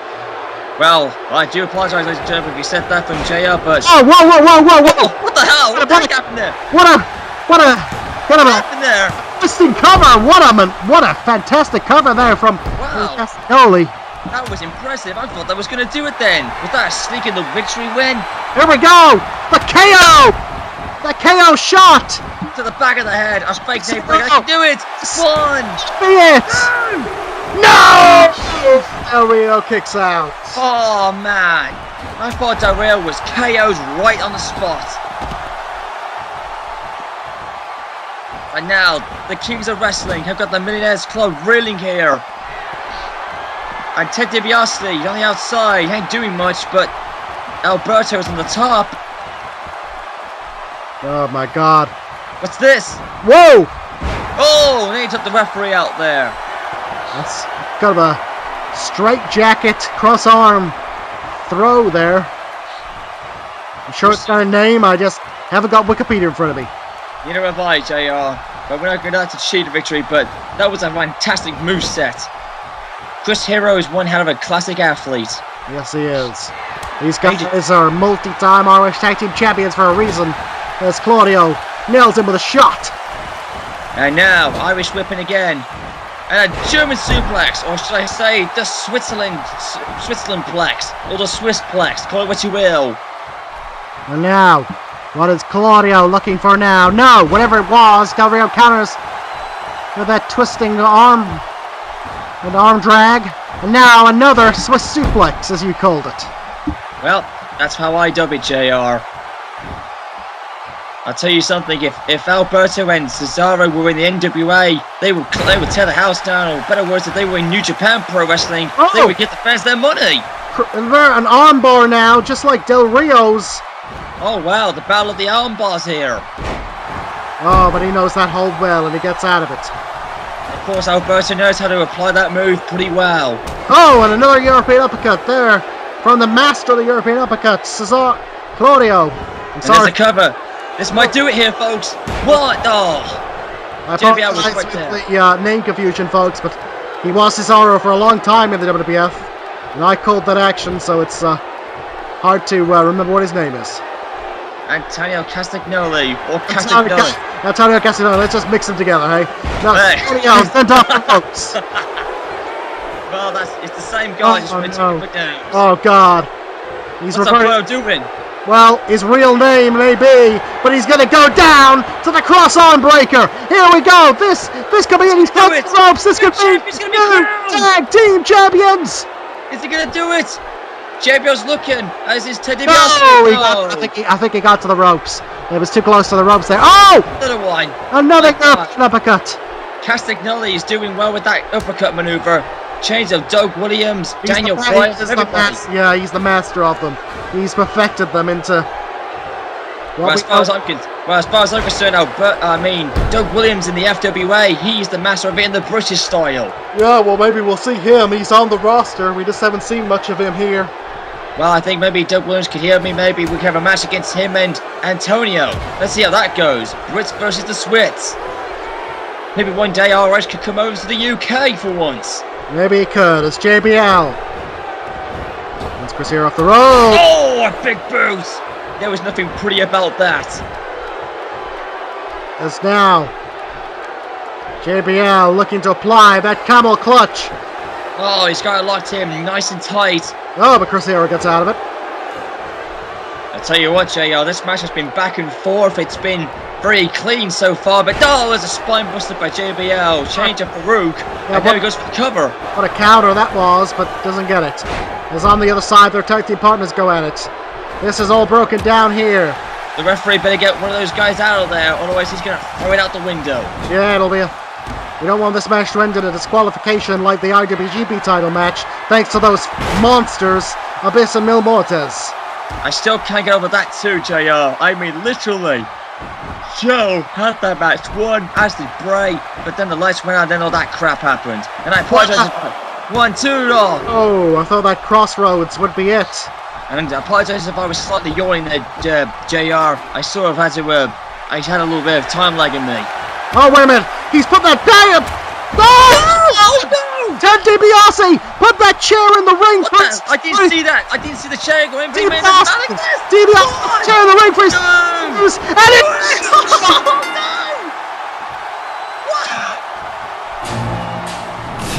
B: Well, I do apologize, ladies and gentlemen, if you said that from JR, but...
A: Oh, whoa!
B: What the hell? What happened there?
A: What happened there? Interesting cover! What a fantastic cover there from Castagnoli.
B: That was impressive. I thought that was going to do it then. Was that a sneak in the victory win?
A: Here we go! The KO! The KO shot!
B: To the back of the head. I was fake neck break. I can do it! Plunge!
A: Be it! No! Del Rio kicks out.
B: Oh man. I thought Del Rio was KO'd right on the spot. And now, the Kings of Wrestling have got the Millionaires Club reeling here. And Ted DiBiase on the outside, he ain't doing much, but Alberto's on the top.
A: Oh my god.
B: What's this?
A: Whoa!
B: Oh, they took the referee out there.
A: That's kind of a straight jacket, cross arm throw there. I'm sure it's got a name, I just haven't got Wikipedia in front of me.
B: Neither have I, JR. But we're not going to have to cheat a victory, but that was a fantastic moveset. Chris Hero is one hell of a classic athlete.
A: Yes, he is. These guys are multi-time ROH Tag Team Champions for a reason, as Claudio nails him with a shot.
B: And now, Irish whipping again. And a German suplex, or should I say, the Switzerland plex, or the Swiss plex, call it what you will.
A: And now, what is Claudio looking for now? No, whatever it was, Del Rio counters with that twisting arm and arm drag. And now another Swiss suplex, as you called it.
B: Well, that's how I dub it, JR. I'll tell you something, if Alberto and Cesaro were in the NWA, they would tear the house down, or better words, if they were in New Japan Pro Wrestling, they would get the fans their money.
A: An armbar now, just like Del Rio's.
B: Oh wow, the battle of the armbars here.
A: Oh, but he knows that hold well, and he gets out of it.
B: Of course, Alberto knows how to apply that move pretty well.
A: Oh, and another European uppercut there from the master of the European uppercut, Claudio.
B: And there's a cover. This might do it here, folks. What? Oh.
A: I apologize with the name confusion, folks, but he was Cesaro for a long time in the WWF, and I called that action, so it's hard to remember what his name is.
B: Antonio Castagnoli, or Castagnoli.
A: Antonio Castagnoli, let's just mix them together, hey? No, Antonio sent off the ropes.
B: Well, it's the same guy, just with different names.
A: Oh, God.
B: What's that bro doing?
A: Well, his real name may be, but he's gonna go down to the cross arm breaker. Here we go. This could be it. He's got the ropes. This could be new tag team champions.
B: Is he gonna do it? JBL's looking as is Ted DiBiase.
A: No, I think he got to the ropes. It was too close to the ropes there. Oh!
B: Another one.
A: Another uppercut.
B: Castagnoli is doing well with that uppercut maneuver. Change of Doug Williams, Daniel Bryan, everybody.
A: Yeah, he's the master of them. He's perfected them into.
B: As far as I'm concerned, Doug Williams in the FWA, he's the master of it in the British style.
A: Yeah, well, maybe we'll see him. He's on the roster. We just haven't seen much of him here.
B: Well, I think maybe Doug Williams could hear me. Maybe we could have a match against him and Antonio. Let's see how that goes. Brits versus the Swiss. Maybe one day ROH could come over to the UK for once.
A: Maybe he could. It's JBL. Let's proceed off the road.
B: Oh, a big boot. There was nothing pretty about that.
A: As now, JBL looking to apply that camel clutch.
B: Oh, he's got it locked in nice and tight.
A: Oh, but Cruzeiro gets out of it.
B: I'll tell you what, JR, this match has been back and forth. It's been very clean so far, but there's a spine buster by JBL. Change of Farouk, and there he goes for the cover.
A: What a counter that was, but doesn't get it. As on the other side, their tag team partners go at it. This is all broken down here.
B: The referee better get one of those guys out of there, otherwise he's going to throw it out the window.
A: Yeah, it'll be a... We don't want this match to end in a disqualification like the IWGP title match, thanks to those monsters, Abyss and Mil Muertes.
B: I still can't get over that too, JR. I mean, literally. Joe had that match, won, as did Bray, but then the lights went out, then all that crap happened. And I apologize. 1, 2,
A: Oh, I thought that Crossroads would be it.
B: And I apologize if I was slightly yawning there, JR. I sort of had to, I had a little bit of time lag in me.
A: Oh, wait a minute. He's put that down. No! Ted DiBiase, put that chair in the ring for his...
B: I didn't see that. I didn't see the chair going.
A: DiBiase, chair in the ring for his... And it...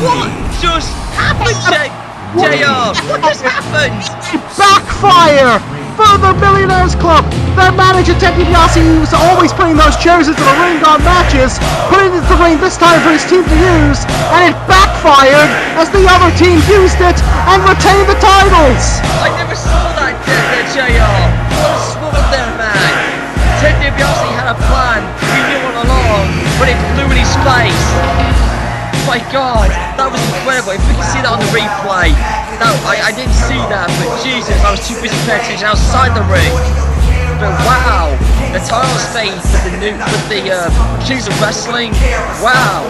B: What just happened, JR? What just happened?
A: Backfire for the Millionaires Club. Their manager, Ted DiBiase, was always putting those chairs into the ring on matches, put it into the ring this time for his team to use, and it backfired as the other team used it and retained the titles.
B: I never saw that, JR. What a sword there, man. Ted DiBiase had a plan. We knew all along, but it flew in his face. My God, that was incredible. If we can see that on the replay, I didn't see that, but Jesus, I was too busy paying attention outside the ring. But wow, the title stage with the Kings of Wrestling, wow.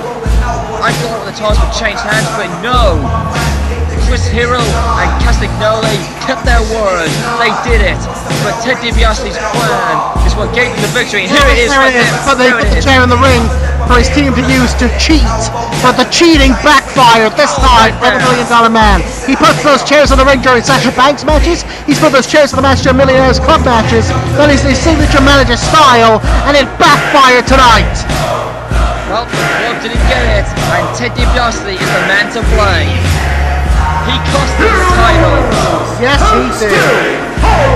B: I thought the titles would change hands, but no. Chris Hero and Castagnoli kept their word. They did it. But Ted DiBiase's plan is what gave them the victory. And here it is.
A: But they put the chair in the ring for his team to use to cheat. But the cheating backfired this time for the $1 Million Man. He puts those chairs in the ring during Sasha Banks matches. He's put those chairs in the match during Millionaires Club matches. That is his signature manager style, and it backfired tonight.
B: Well, the club didn't get it, and Ted DiBiase is the man to blame. He cost them the title.
A: Yes, he did.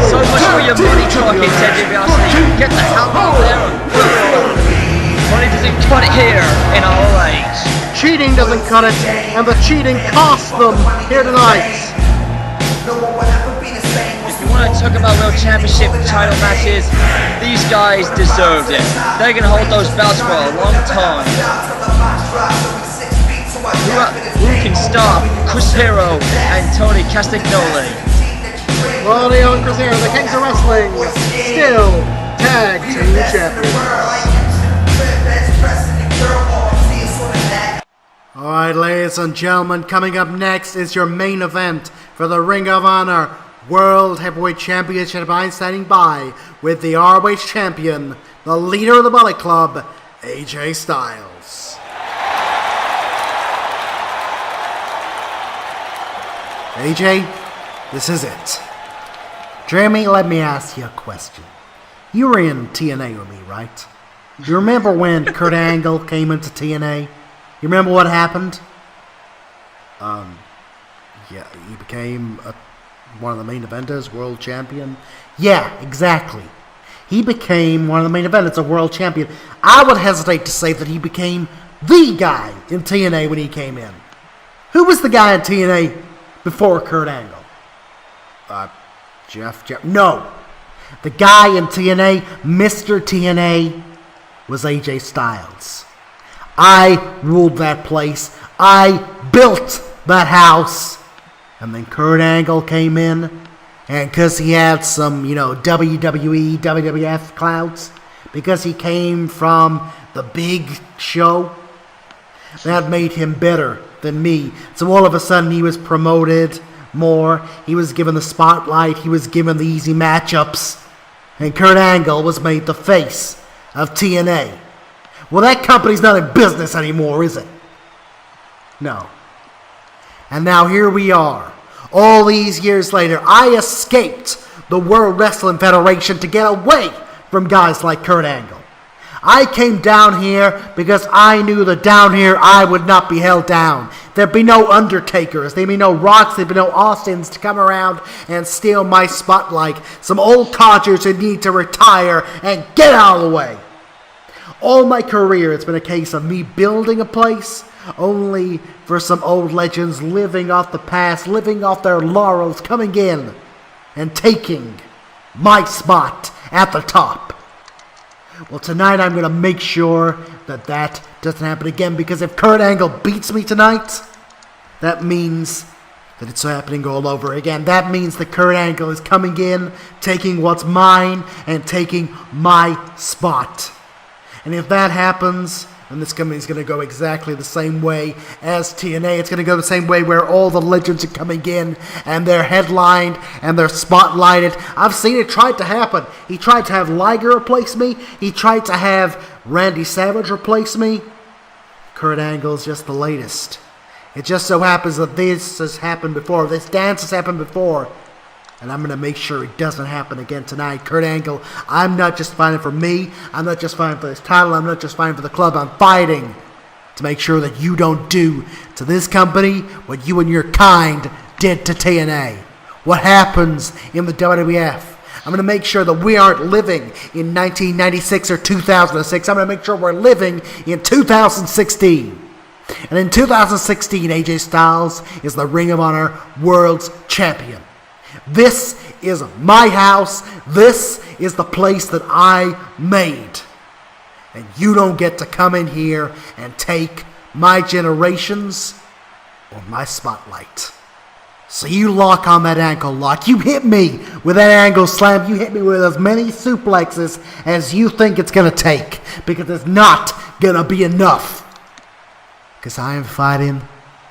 B: So much for your money talking, Ted DiBiase. Get the hell out there and work. Money doesn't cut it here in ROH.
A: Cheating doesn't cut it, and the cheating costs them here tonight.
B: If you want to talk about World Championship title matches, these guys deserved it. They're going to hold those belts for a long time. Who can stop Chris Hero and Tony Castagnoli?
A: Well, the young Chris Hero, the Kings of Wrestling, still tag team champions. Alright, ladies and gentlemen, coming up next is your main event for the Ring of Honor World Heavyweight Championship. I'm standing by with the ROH champion, the leader of the Bullet Club, AJ Styles. AJ, this is it. Jeremy, let me ask you a question. You were in TNA with me, right? You remember when Kurt Angle came into TNA? You remember what happened? Yeah, he became one of the main eventers, world champion. Yeah, exactly. He became one of the main eventers, a world champion. I would hesitate to say that he became the guy in TNA when he came in. Who was the guy in TNA before Kurt Angle? Jeff. No. The guy in TNA, Mr. TNA, was AJ Styles. I ruled that place. I built that house. And then Kurt Angle came in. And because he had some, WWE, WWF clouds, because he came from the big show, that made him better than me. So all of a sudden he was promoted more. He was given the spotlight. He was given the easy matchups. And Kurt Angle was made the face of TNA. Well, that company's not in business anymore, is it? No. And now here we are. All these years later, I escaped the World Wrestling Federation to get away from guys like Kurt Angle. I came down here because I knew that down here I would not be held down. There'd be no Undertakers, there'd be no Rocks, there'd be no Austins to come around and steal my spotlight. Some old codgers who need to retire and get out of the way. All my career, it's been a case of me building a place, only for some old legends living off the past, living off their laurels, coming in and taking my spot at the top. Well, tonight I'm going to make sure that that doesn't happen again, because if Kurt Angle beats me tonight, that means that it's happening all over again. That means that Kurt Angle is coming in, taking what's mine, and taking my spot. And if that happens, then this company is going to go exactly the same way as TNA. It's going to go the same way where all the legends are coming in and they're headlined and they're spotlighted. I've seen it tried to happen. He tried to have Liger replace me. He tried to have Randy Savage replace me. Kurt Angle's just the latest. It just so happens that this has happened before. This dance has happened before. And I'm going to make sure it doesn't happen again tonight. Kurt Angle, I'm not just fighting for me. I'm not just fighting for this title. I'm not just fighting for the club. I'm fighting to make sure that you don't do to this company what you and your kind did to TNA. What happens in the WWF. I'm going to make sure that we aren't living in 1996 or 2006. I'm going to make sure we're living in 2016. And in 2016, AJ Styles is the Ring of Honor World's Champion. This is my house. This is the place that I made. And you don't get to come in here and take my generations or my spotlight. So you lock on that ankle lock. You hit me with that ankle slam. You hit me with as many suplexes as you think it's going to take. Because it's not going to be enough. Because I am fighting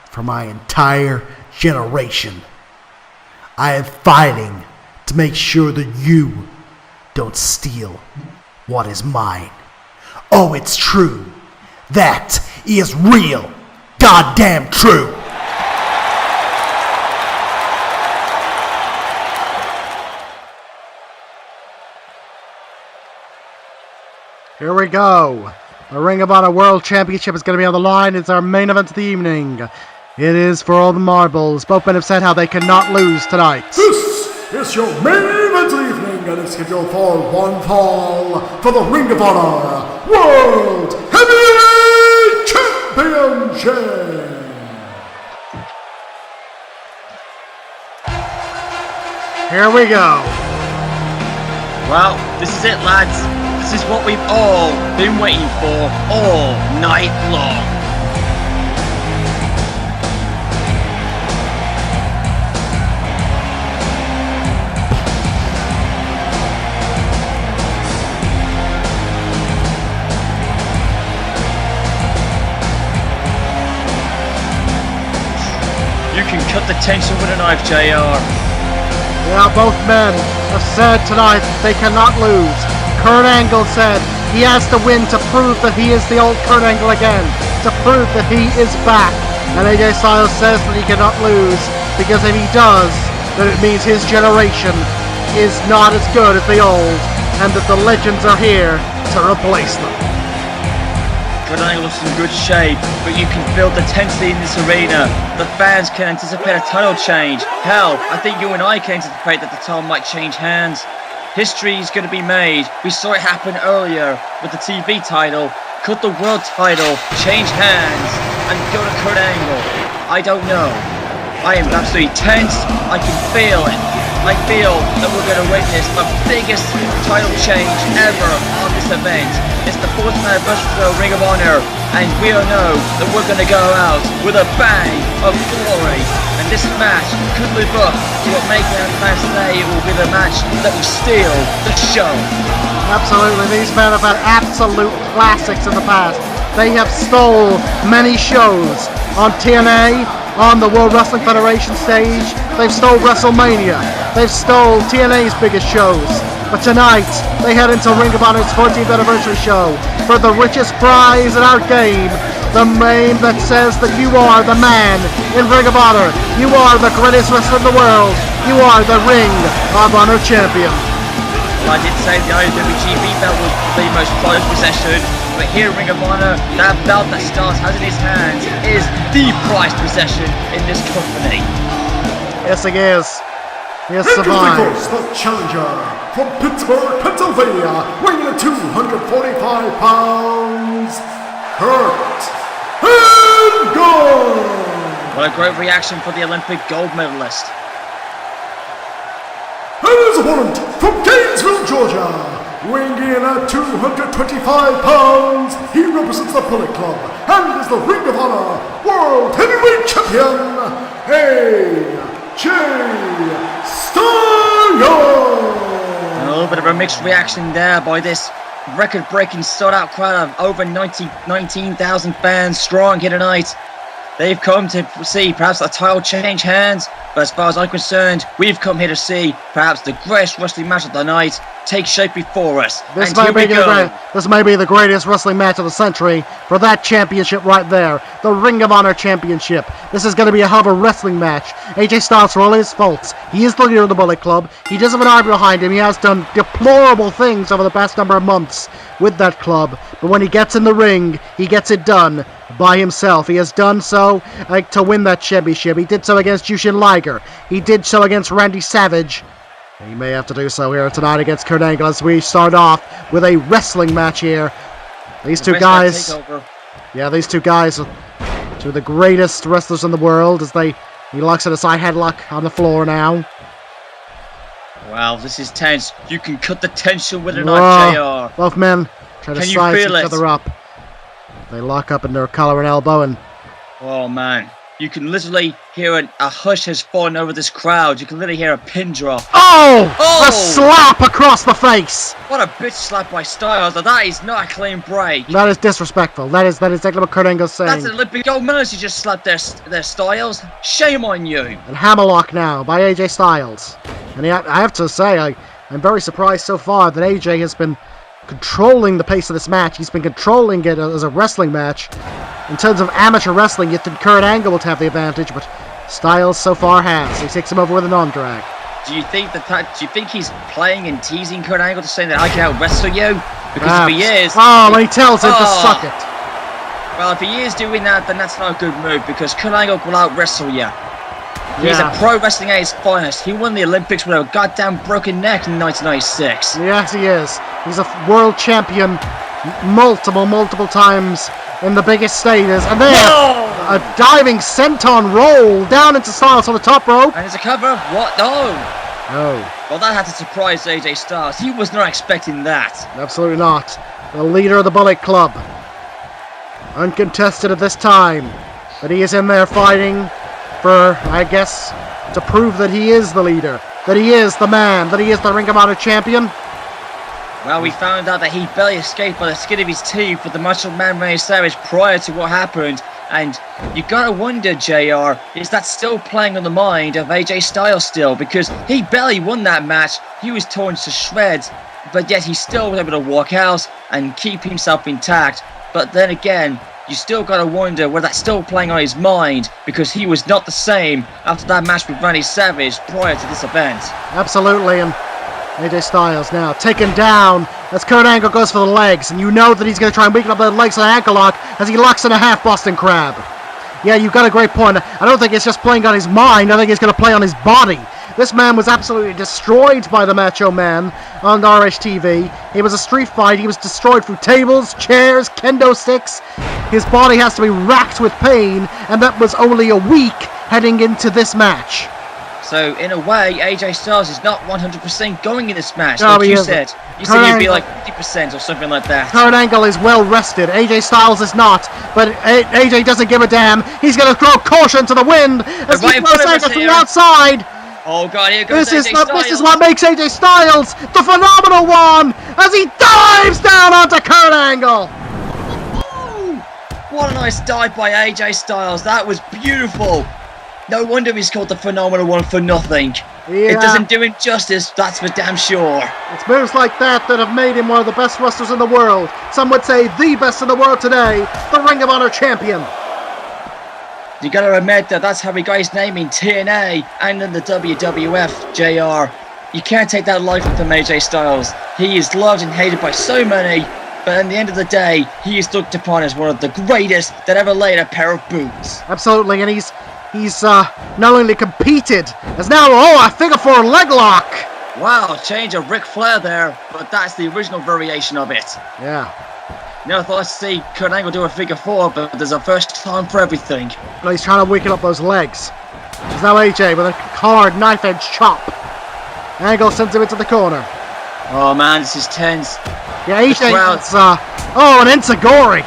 A: for my entire generation. I am fighting to make sure that you don't steal what is mine. Oh, it's true. That is real. Goddamn true. Here we go. The Ring of Honor World Championship is going to be on the line. It's our main event of the evening. It is for all the marbles. Both men have said how they cannot lose tonight.
C: This is your main getting scheduled for one fall for the Ring of Honor World Heavyweight Championship.
A: Here we go.
B: Well, this is it, lads. This is what we've all been waiting for all night long. You can cut the tension with a knife, JR.
A: Yeah, both men have said tonight they cannot lose. Kurt Angle said he has to win to prove that he is the old Kurt Angle again, to prove that he is back. And AJ Styles says that he cannot lose, because if he does, then it means his generation is not as good as the old, and that the legends are here to replace them.
B: Kurt Angle looks in good shape, but you can feel the intensity in this arena. The fans can anticipate a title change. Hell, I think you and I can anticipate that the title might change hands. History is going to be made. We saw it happen earlier with the TV title. Could the world title change hands and go to Kurt Angle? I don't know. I am absolutely tense. I can feel it. I feel that we're going to witness the biggest title change ever on this event. It's the 4th anniversary of Ring of Honor, and we all know that we're going to go out with a bang of glory. And this match could live up to what Making fans say it will be the match that will steal the show.
A: Absolutely, these men have had absolute classics in the past. They have stole many shows on TNA, on the World Wrestling Federation stage. They've stole WrestleMania. They've stole TNA's biggest shows. But tonight, they head into Ring of Honor's 14th anniversary show for the richest prize in our game. The name that says that you are the man in Ring of Honor. You are the greatest wrestler in the world. You are the Ring of Honor champion.
B: Well, I did say the IWGP belt was the most prized possession, but here in Ring of Honor, that belt that Styles has in his hands is the prized possession in this company.
A: Yes, it is. He has
C: Introducing
A: survived.
C: first, the challenger from Pittsburgh, Pennsylvania, weighing in at 245 pounds, Kurt Angle.
B: What a great reaction for the Olympic gold medalist.
C: And his opponent from Gainesville, Georgia, weighing in at 225 pounds, he represents the Bullet Club and is the Ring of Honor World Heavyweight Champion, AJ Styles.
B: A little bit of a mixed reaction there by this record-breaking sold-out crowd of over 19,000 fans strong here tonight. They've come to see perhaps a title change hands, but as far as I'm concerned, we've come here to see perhaps the greatest wrestling match of the night take shape before us.
A: This may be the greatest wrestling match of the century for that championship right there. The Ring of Honor Championship. This is going to be a hell of a wrestling match. AJ Styles, for all his faults, he is the leader of the Bullet Club. He does have an army behind him. He has done deplorable things over the past number of months with that club. But when he gets in the ring, he gets it done by himself. He has done so to win that championship. He did so against Jushin Liger. He did so against Randy Savage. He may have to do so here tonight against Kurt Angle as we start off with a wrestling match here. These two guys, these two guys are two of the greatest wrestlers in the world as he locks in a side headlock on the floor now.
B: Wow, this is tense. You can cut the tension with a knife, JR.
A: Both men try to size each other up. They lock up in their collar and elbow and...
B: Oh man, you can literally hear a hush has fallen over this crowd. You can literally hear a pin drop.
A: Oh! A slap across the face!
B: What a bitch slap by Styles. That is not a clean break.
A: That is disrespectful. That is exactly what Kurt Angle's saying.
B: That's an Olympic gold medalist you just slapped their Styles. Shame on you.
A: And hammerlock now by AJ Styles. And I have to say, I'm very surprised so far that AJ has been controlling the pace of this match. He's been controlling it as a wrestling match. In terms of amateur wrestling, you'd think Kurt Angle would have the advantage, but Styles so far has. He takes him over with an arm drag.
B: Do you think he's playing and teasing Kurt Angle to say that I can out wrestle you? Because if he is,
A: he tells him to suck it.
B: Well, if he is doing that, then that's not a good move because Kurt Angle will out wrestle you. He's
A: Yeah.
B: a pro wrestling at his finest. He won the Olympics with a goddamn broken neck in 1996.
A: Yes, he is. He's a world champion multiple times in the biggest stages. And there, a diving senton roll down into Styles on the top rope.
B: And it's a cover. What? No.
A: No,
B: Well, that had to surprise AJ Styles. He was not expecting that.
A: absolutely not. The leader of the Bullet Club. Uncontested at this time. But he is in there fighting for, I guess, to prove that he is the leader. That he is the man. That he is the Ring of Honor champion.
B: Well, we found out that he barely escaped by the skin of his teeth with the Macho Man Randy Savage prior to what happened. And you gotta wonder, JR, is that still playing on the mind of AJ Styles still? Because he barely won that match. He was torn to shreds, but yet he still was able to walk out and keep himself intact. But then again, you still gotta wonder whether that's still playing on his mind, because he was not the same after that match with Randy Savage prior to this event.
A: Absolutely, and AJ Styles now taken down as Kurt Angle goes for the legs, and you know that he's going to try and weaken up the legs of the ankle lock as he locks in a half Boston Crab. Yeah, you've got a great point. I don't think it's just playing on his mind, I think it's going to play on his body. This man was absolutely destroyed by the Macho Man on ROH TV. It was a street fight. He was destroyed through tables, chairs, kendo sticks. His body has to be racked with pain, and that was only a week heading into this match.
B: So, in a way, AJ Styles is not 100% going in this match,
A: No,
B: like
A: he
B: you
A: isn't.
B: said. You
A: Kurt
B: said he'd be
A: Angle-
B: like 50% or something like that.
A: Kurt Angle is well rested. AJ Styles is not, but AJ doesn't give a damn. He's going to throw caution to the wind as
B: Right
A: he
B: in
A: throws
B: front of us
A: Angle to the
B: here.
A: outside.
B: Oh god, here goes
A: This
B: AJ
A: is
B: Styles.
A: what makes AJ Styles the phenomenal one as he dives down onto Kurt Angle.
B: Ooh, what a nice dive by AJ Styles. That was beautiful. No wonder he's called the Phenomenal One for nothing.
A: Yeah.
B: It doesn't do him justice, that's for damn sure.
A: It's moves like that that have made him one of the best wrestlers in the world. Some would say the best in the world today, the Ring of Honor champion.
B: You gotta admit that that's how he got his name in TNA and in the WWF, JR. You can't take that lightly from AJ Styles. He is loved and hated by so many, but at the end of the day, he is looked upon as one of the greatest that ever laid a pair of boots.
A: Absolutely, and he's not only competed as now a figure four leg lock.
B: Wow, change of Ric Flair there, but that's the original variation of it.
A: Yeah.
B: Never thought I'd see Kurt Angle do a figure four, but there's a first time for everything.
A: Well, he's trying to weaken up those legs. There's now AJ with a hard knife edge chop. Angle sends him into the corner.
B: Oh man, this is tense.
A: Yeah, AJ
B: crowd-
A: is, an Enziguri.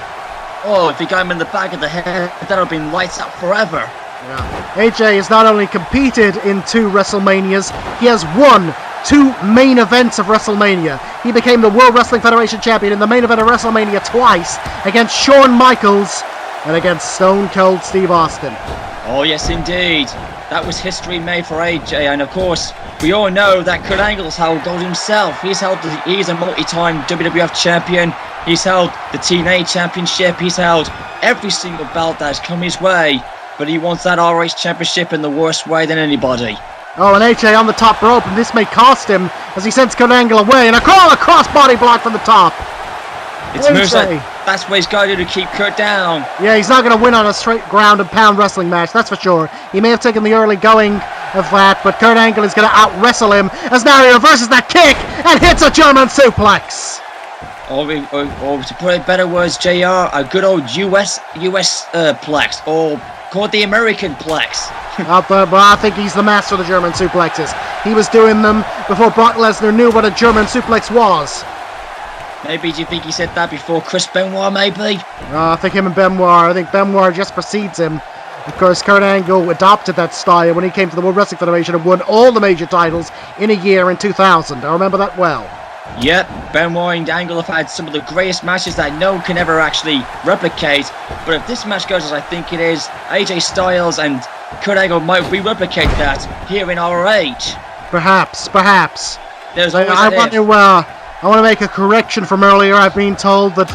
B: Oh, if he got him in the back of the head, that would have been lights out forever.
A: Yeah. AJ has not only competed in 2 WrestleManias, he has won 2 main events of WrestleMania. He became the World Wrestling Federation champion in the main event of WrestleMania twice against Shawn Michaels and against Stone Cold Steve Austin.
B: Oh yes indeed. That was history made for AJ, and of course, we all know that Kurt Angle's held gold himself. He's a multi-time WWF champion. He's held the TNA championship. He's held every single belt that has come his way. But he wants that ROH championship in the worst way than anybody.
A: Oh, and AJ on the top rope, and this may cost him as he sends Kurt Angle away, and a cross body block from the top.
B: It's moves like that's what he's got to do to keep Kurt down.
A: Yeah, he's not going to win on a straight ground and pound wrestling match, that's for sure. He may have taken the early going of that, but Kurt Angle is going to out-wrestle him as now he reverses that kick and hits a German suplex.
B: Or to put it in better words, JR, a good old US plex, or called the American plex.
A: But I think he's the master of the German suplexes. He was doing them before Brock Lesnar knew what a German suplex was.
B: Maybe, do you think he said that before Chris Benoit, maybe?
A: I think him and Benoit. I think Benoit just precedes him. Of course, Kurt Angle adopted that style when he came to the World Wrestling Federation and won all the major titles in a year in 2000. I remember that well.
B: Yep, Benoit and Angle have had some of the greatest matches that no one can ever actually replicate. But if this match goes as I think it is, AJ Styles and Kurt Angle might re-replicate that here in ROH.
A: Perhaps.
B: There's always
A: I want to make a correction from earlier. I've been told that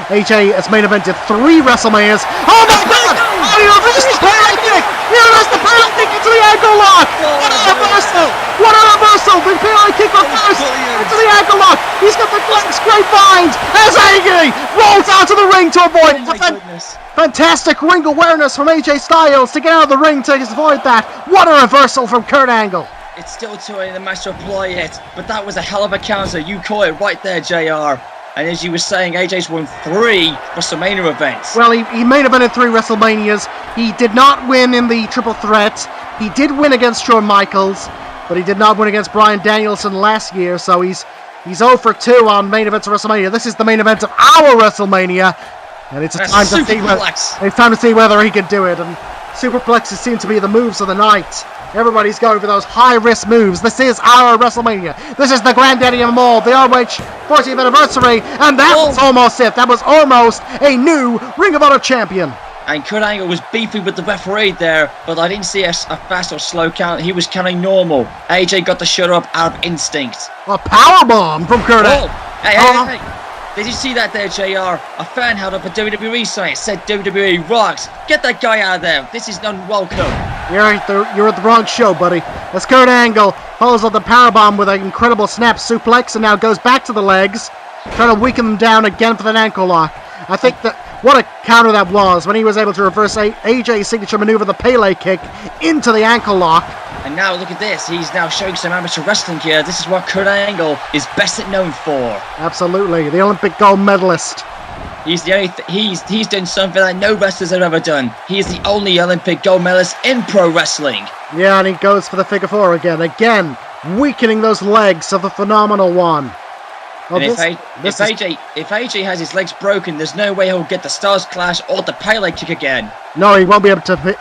A: AJ has main evented 3 WrestleManias. Oh my God! Oh, he reversed the parallel kick! He reversed the parallel kick into the ankle lock! What a reversal! What a reversal! The parallel kick reversed into the ankle lock! He's got the flex grab! grapevines as AJ rolls out of the ring to avoid it.
B: Oh my goodness.
A: Fantastic ring awareness from AJ Styles to get out of the ring to avoid that. What a reversal from Kurt Angle.
B: It's still too early in the match to apply it, but that was a hell of a counter. You caught it right there, JR. And as you were saying, AJ's won 3 WrestleMania events.
A: Well, he main evented 3 WrestleManias. He did not win in the triple threat. He did win against Shawn Michaels, but he did not win against Bryan Danielson last year, so he's 0 for 2 on main events of WrestleMania. This is the main event of our WrestleMania, and it's time to see whether he can do it. And superplexes seem to be the moves of the night. Everybody's going for those high-risk moves. This is our WrestleMania. This is the granddaddy of them all, the ROH 40th anniversary, and that was almost it. That was almost a new Ring of Honor champion.
B: And Kurt Angle was beefing with the referee there, but I didn't see a fast or slow count. He was counting normal. AJ got the shut up out of instinct.
A: A powerbomb from Kurt Angle.
B: Hey. Did you see that there, JR? A fan held up a WWE sign. It said WWE rocks. Get that guy out of there. This is unwelcome.
A: You're at the wrong show, buddy. As Kurt Angle follows up the powerbomb with an incredible snap suplex and now goes back to the legs, trying to weaken them down again for that ankle lock. I think that what a counter that was when he was able to reverse AJ's signature maneuver, the Pele kick, into the ankle lock.
B: And now look at this. He's now showing some amateur wrestling here. This is what Kurt Angle is best known for.
A: Absolutely, the Olympic gold medalist.
B: He's the only he's done something that no wrestlers have ever done. He is the only Olympic gold medalist in pro wrestling.
A: Yeah, and he goes for the figure 4 again, weakening those legs of the phenomenal one.
B: Well, and if AJ has his legs broken, there's no way he'll get the Stars Clash or the Pele kick again.
A: No, he won't be able to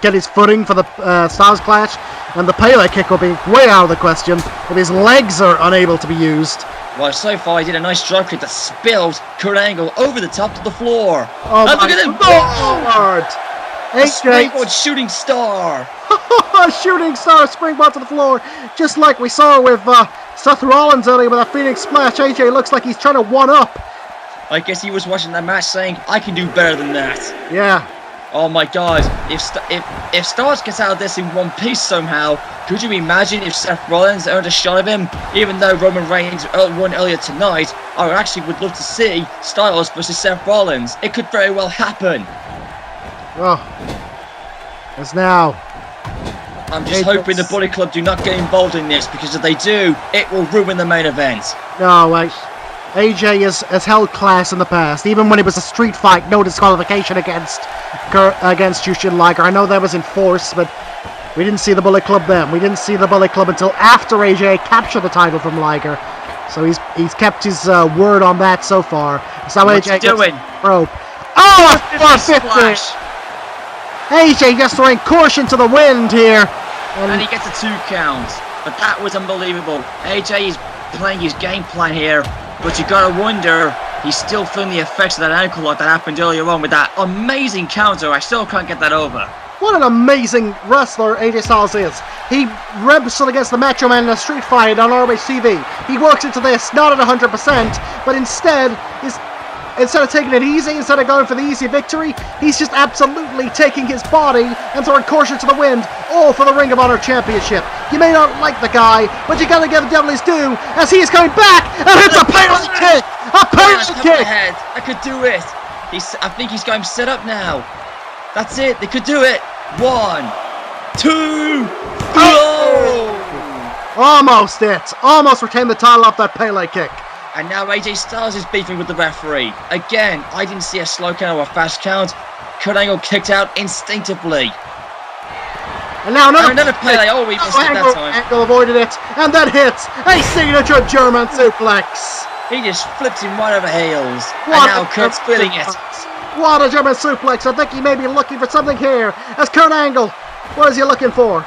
A: get his footing for the Stars Clash, and the Pele kick will be way out of the question if his legs are unable to be used.
B: Well, so far he did a nice drop kick that spilled Kurt Angle over the top of the floor.
A: Oh,
B: and look at him!
A: Lord!
B: A springboard shooting star!
A: Shooting star springboard to the floor, just like we saw with Seth Rollins earlier with a Phoenix Splash. AJ looks like he's trying to one-up.
B: I guess he was watching that match saying, I can do better than that.
A: Yeah.
B: Oh my God, if Stars gets out of this in one piece somehow, could you imagine if Seth Rollins earned a shot of him? Even though Roman Reigns won earlier tonight, I actually would love to see Styles versus Seth Rollins. It could very well happen.
A: Oh. As now.
B: I'm just hoping the Bullet Club do not get involved in this, because if they do, it will ruin the main event.
A: No, wait. AJ has held class in the past, even when it was a street fight, no disqualification against Jushin Liger. I know that was enforced, but we didn't see the Bullet Club then. We didn't see the Bullet Club until after AJ captured the title from Liger. So he's kept his word on that so far. So
B: what's
A: AJ
B: he doing?
A: Rope. Oh, a 450! AJ just throwing caution to the wind here.
B: And he gets a 2 count. But that was unbelievable. AJ is playing his game plan here. But you gotta wonder, he's still feeling the effects of that ankle lock that happened earlier on with that amazing counter. I still can't get that over. What
A: an amazing wrestler AJ Styles is. He wrestled against the Macho Man in a street fight on ROH TV. He works into this, not at 100%, but instead of taking it easy, instead of going for the easy victory, he's just absolutely taking his body and throwing caution to the wind, all for the Ring of Honor Championship. You may not like the guy, but you gotta give the devil his due, as he is coming back and hits a Pele kick! A Pele kick!
B: I could do it! I think he's going set up now. That's it, they could do it! 1, 2, oh!
A: Almost it! Almost retained the title off that Pele kick.
B: And now AJ Styles is beefing with the referee. Again, I didn't see a slow count or a fast count. Kurt Angle kicked out instinctively.
A: And now another
B: Pele. Oh, we missed it that time.
A: Angle avoided it. And that hits a signature German suplex.
B: He just flipped him right over heels. And now Kurt's feeling it.
A: What a German suplex. I think he may be looking for something here. As Kurt Angle, what is he looking for?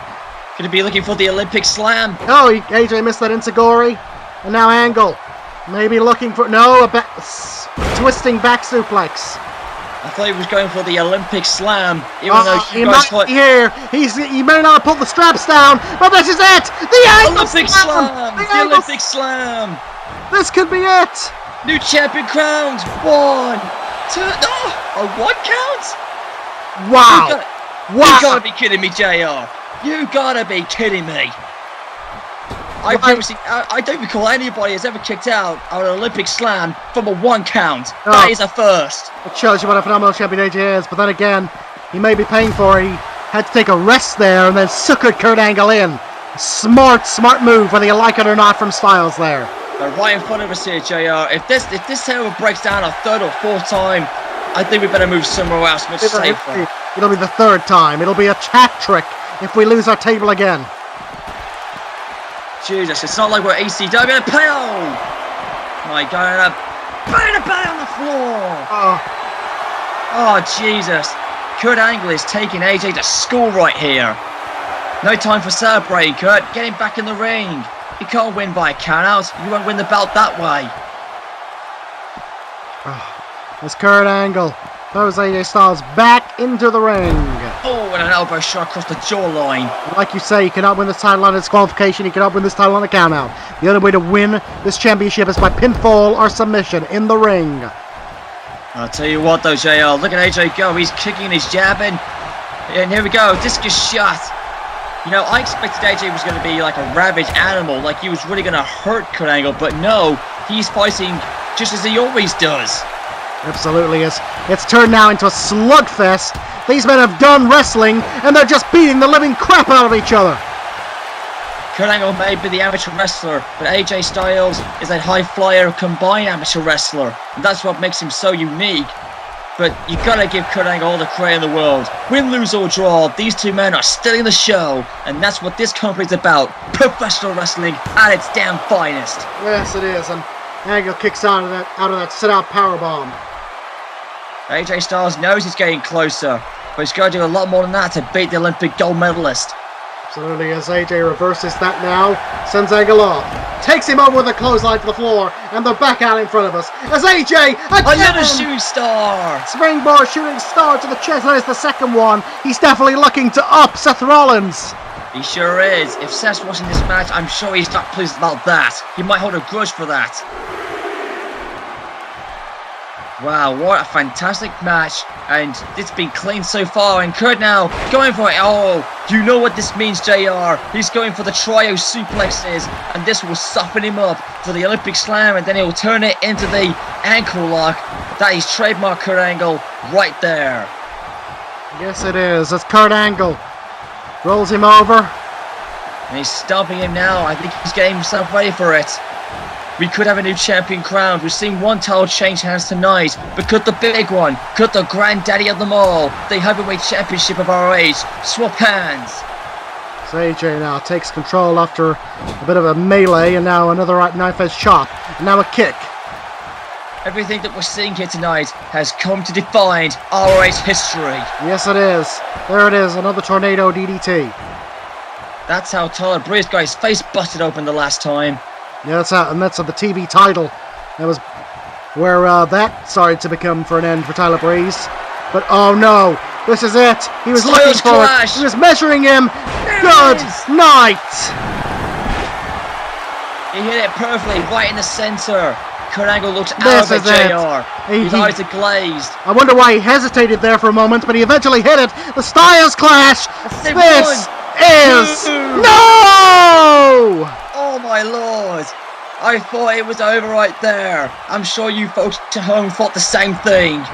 B: Could he be looking for the Olympic Slam?
A: Oh, AJ missed that Insigori. And now Angle. Maybe looking for... No, a twisting back suplex.
B: I thought he was going for the Olympic Slam. Even though
A: he might be here. He may not have pulled the straps down, but this is it! The
B: Olympic Slam! The Olympic Slam!
A: This could be it!
B: New champion crowned! 1, 2... No! A 1 count?
A: Wow!
B: You gotta be kidding me, JR. You gotta be kidding me. I don't recall anybody has ever kicked out of an Olympic slam from a 1 count. That is a first.
A: It shows you what a phenomenal champion AJ is, but then again, he may be paying for it. He had to take a rest there and then suckered Kurt Angle in. Smart move, whether you like it or not, from Styles there.
B: But right in front of us here, JR. If this table breaks down a 3rd or 4th time, I think we better move somewhere else much safer.
A: It'll be the 3rd time. It'll be a hat trick if we lose our table again.
B: Jesus, it's not like we're ECW. Oh my God, a bang on the floor. Oh, Jesus. Kurt Angle is taking AJ to school right here. No time for celebrating, Kurt. Get him back in the ring. You can't win by a count-out. You won't win the belt that way.
A: As Kurt Angle throws AJ Styles back into the ring.
B: Oh, and an elbow shot across the jawline.
A: Like you say, you cannot win this title on disqualification. You cannot win this title on a count-out. The only way to win this championship is by pinfall or submission in the ring.
B: I'll tell you what though, JR, look at AJ go. He's kicking and he's jabbing. And here we go, discus shot. You know, I expected AJ was going to be like a ravaged animal, like he was really going to hurt Kurt Angle, but no, he's fighting just as he always does.
A: Absolutely is. It's turned now into a slugfest. These men have done wrestling, and they're just beating the living crap out of each other.
B: Kurt Angle may be the amateur wrestler, but AJ Styles is a high flyer combined amateur wrestler, and that's what makes him so unique. But you gotta give Kurt Angle all the credit in the world. Win, lose or draw, these two men are stealing the show, and that's what this company's about. Professional wrestling at its damn finest.
A: Yes, it is, and Angle kicks out of that sit-out powerbomb.
B: AJ Styles knows he's getting closer, but he's got to do a lot more than that to beat the Olympic gold medalist.
A: Absolutely, as AJ reverses that now, sends Angle off, takes him over with a clothesline to the floor, and they're back out in front of us. As AJ,
B: another shooting star!
A: Springboard shooting star to the chest, that is the 2nd one. He's definitely looking to up Seth Rollins.
B: He sure is. If Seth's watching this match, I'm sure he's not pleased about that. He might hold a grudge for that. Wow, what a fantastic match, and it's been clean so far, and Kurt now going for it. Oh, you know what this means, JR. He's going for the trio suplexes, and this will soften him up for the Olympic Slam, and then he'll turn it into the ankle lock. That is trademark Kurt Angle right there.
A: Yes, it is. It's Kurt Angle. Rolls him over.
B: And he's stomping him now. I think he's getting himself ready for it. We could have a new champion crowned. We've seen one title change hands tonight, but could the big one, could the granddaddy of them all, the heavyweight championship of ROH, swap hands?
A: So AJ now takes control after a bit of a melee, and now another right knife-edge chop, and now a kick.
B: Everything that we're seeing here tonight has come to define ROH history.
A: Yes, it is. There it is, another tornado DDT.
B: That's how Tyler Breeze got his face busted open the last time.
A: Yeah, that's on the TV title. That was where that started to become for an end for Tyler Breeze. But oh no, this is it. He was looking for it. He was measuring him. Good night.
B: He hit it perfectly, right in the center. Kurt Angle looks out of it, JR. His eyes are glazed.
A: I wonder why he hesitated there for a moment, but he eventually hit it. The Styles Clash. This is no.
B: Oh my lord! I thought it was over right there. I'm sure you folks at home thought the same thing.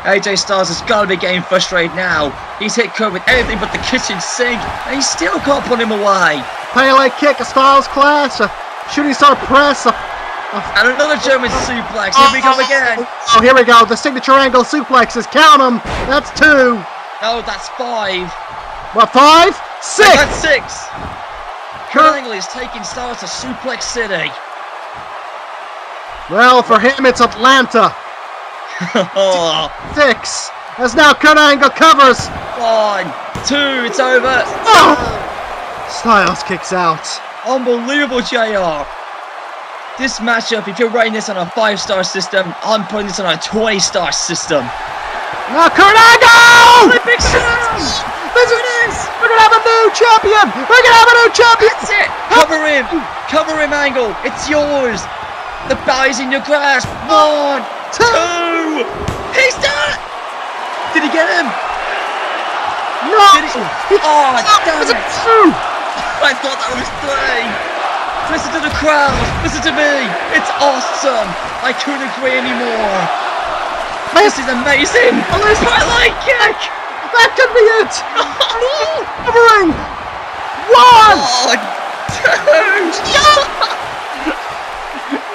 B: AJ Styles has got to be getting frustrated now. He's hit Kurt with everything but the kitchen sink, and he still can't put him away.
A: Pele kick, a Styles Clash, a shooting star press,
B: and another German suplex. Here we go again.
A: Oh, here we go. The signature angle suplexes. Count them. That's 2.
B: Oh, that's 5.
A: What, 5? 6.
B: That's 6. Kurt Angle is taking Styles to Suplex City.
A: Well, for him, it's Atlanta. 6. As now Kurt Angle covers.
B: 1, 2, it's over.
A: Oh! Styles kicks out.
B: Unbelievable, JR. This matchup, if you're rating this on a 5-star system, I'm putting this on a 20-star system.
A: Now Kurt Angle!
B: Olympic Slam!
A: We're gonna have a new champion! We're gonna have a new champion!
B: That's it! Cover him, Angle! It's yours! The ball's in your grasp! 1, 2! He's done it! Did he get him?
A: No!
B: Did he? Oh, damn it! I thought that was 3! Listen to the crowd. Listen to me. It's awesome. I couldn't agree anymore. This is amazing. Spotlight kick.
A: That could be it. Covering. One.
B: Oh, dude.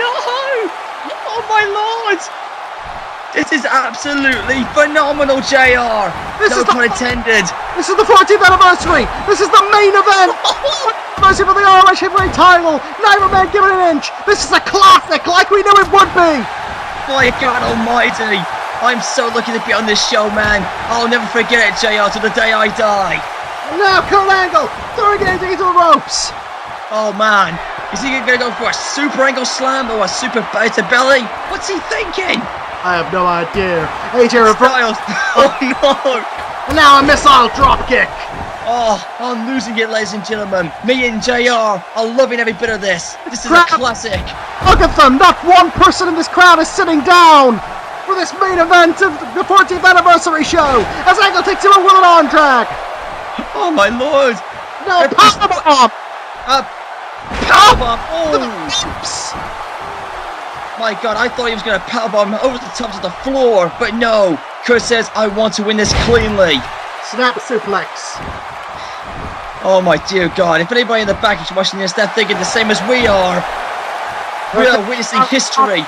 B: No. Oh, my Lord. This is absolutely phenomenal, JR. No pun intended.
A: This is the 14th anniversary. This is the main event. Anniversary for the ROH Heavyweight title. Never man give it an inch. This is a classic, like we knew it would be.
B: My God Almighty. I'm so lucky to be on this show, man. I'll never forget it, JR, till the day I die.
A: And now Kurt Angle throwing it into the ropes.
B: Oh man, is he gonna go for a super angle slam or a super to belly? What's he thinking?
A: I have no idea. AJ reverse.
B: Oh no!
A: And now a missile drop kick.
B: Oh, I'm losing it, ladies and gentlemen. Me and JR are loving every bit of this. This is a classic.
A: Look at them. Not one person in this crowd is sitting down for this main event of the 14th anniversary show. As Angle takes him with an arm drag.
B: Oh my Lord!
A: No, powerbomb.
B: Powerbomb! Oh! My God, I thought he was going to powerbomb over the top of the floor, but no. Kurt says, I want to win this cleanly.
A: Snap suplex.
B: Oh my dear God, if anybody in the back is watching this, they're thinking the same as we are. We are witnessing history.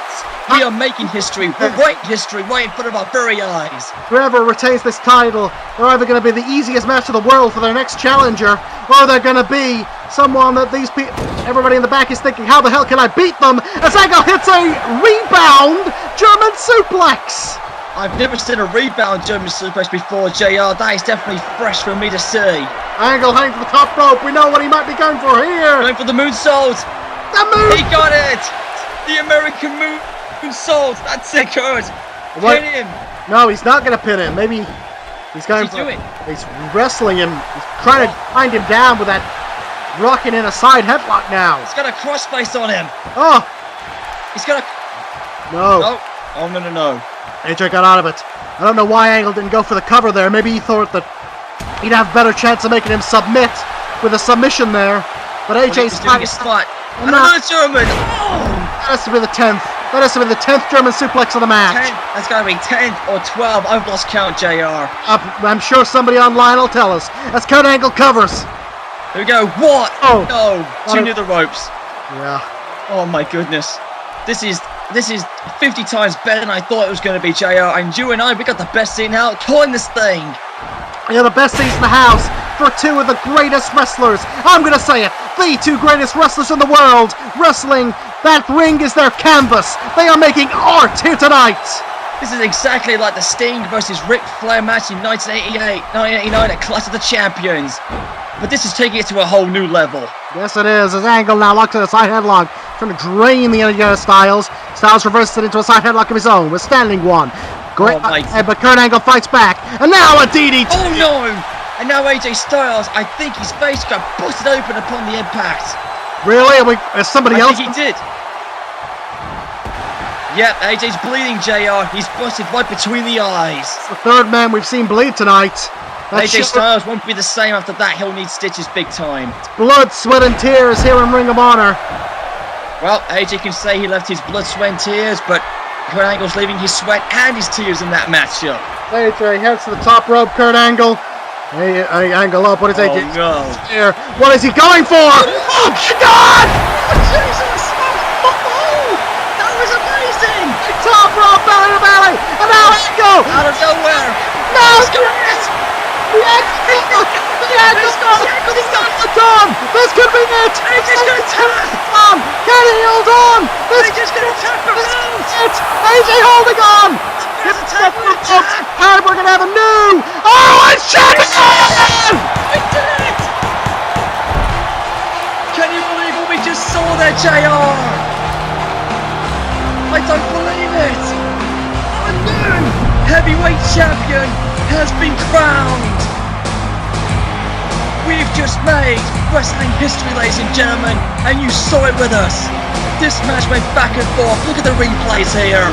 B: We are making history. We're writing history right in front of our very eyes.
A: Whoever retains this title, they're either going to be the easiest match of the world for their next challenger, or they're going to be someone that these people, everybody in the back is thinking, how the hell can I beat them? As Angle hits a rebound German suplex.
B: I've never seen a rebound German suplex before, JR. That is definitely fresh for me to see.
A: Angle hanging for the top rope. We know what he might be going for here.
B: Going for the moonsault.
A: The moon.
B: He got it. The American moonsault. That's it, Kurt. Pin him.
A: No, he's not going to pin him. Maybe he's going
B: What's he doing?
A: He's wrestling him. He's trying to find him down with that rocking in a side headlock now.
B: He's got a crossface on him.
A: Oh.
B: He's got a...
A: No.
B: Oh, no.
A: AJ got out of it. I don't know why Angle didn't go for the cover there. Maybe he thought that he'd have a better chance of making him submit with a submission there. But AJ's
B: doing a spot.
A: Another
B: German. Oh!
A: That has to be the 10th. That has to be the 10th German suplex of the match.
B: 10th. That's got to be 10th or 12. I've lost count, JR.
A: I'm sure somebody online will tell us. As Kurt Angle covers.
B: Here we go. What?
A: Oh.
B: No. Too near the ropes.
A: Yeah.
B: Oh my goodness. This is 50 times better than I thought it was going to be, JR. And you and I, we got the best seat now calling this thing.
A: Yeah, the best seats in the house for two of the greatest wrestlers. I'm going to say it. The two greatest wrestlers in the world. Wrestling. That ring is their canvas. They are making art here tonight.
B: This is exactly like the Sting versus Ric Flair match in 1989 at Clash of the Champions. But this is taking it to a whole new level.
A: Yes, it is. As Angle now locks in a side headlock, trying to drain the energy out of Styles. Styles reverses it into a side headlock of his own, with standing one. Great, but Kurt Angle fights back, and now a DDT.
B: Oh no! And now AJ Styles, I think his face got busted open upon the impact.
A: Really? Is somebody else?
B: I think he did. Yep, AJ's bleeding, JR. He's busted right between the eyes.
A: It's the third man we've seen bleed tonight.
B: AJ Styles won't be the same after that. He'll need stitches big time.
A: It's blood, sweat, and tears here in Ring of Honor.
B: Well, AJ can say he left his blood, sweat, and tears, but Kurt Angle's leaving his sweat and his tears in that matchup.
A: AJ heads to the top rope, Kurt Angle. Hey, Angle up. What is AJ?
B: Oh, no.
A: Here. What is he going for? Oh, God!
B: Oh, Jesus! Oh, that was amazing!
A: Top rope, belly to belly, and now Angle!
B: Out of nowhere!
A: No!
B: He's got it!
A: The Angle! He's got it on! This could be it!
B: AJ's gonna tap!
A: Can he hold on?
B: AJ's gonna tap him out!
A: It! AJ holding on!
B: There's a tap!
A: And we're gonna have a new ROH champion!
B: We did it! Can you believe what we just saw there, JR? I don't believe it! A new heavyweight champion has been crowned! We've just made wrestling history, ladies and gentlemen, and you saw it with us. This match went back and forth. Look at the replays here.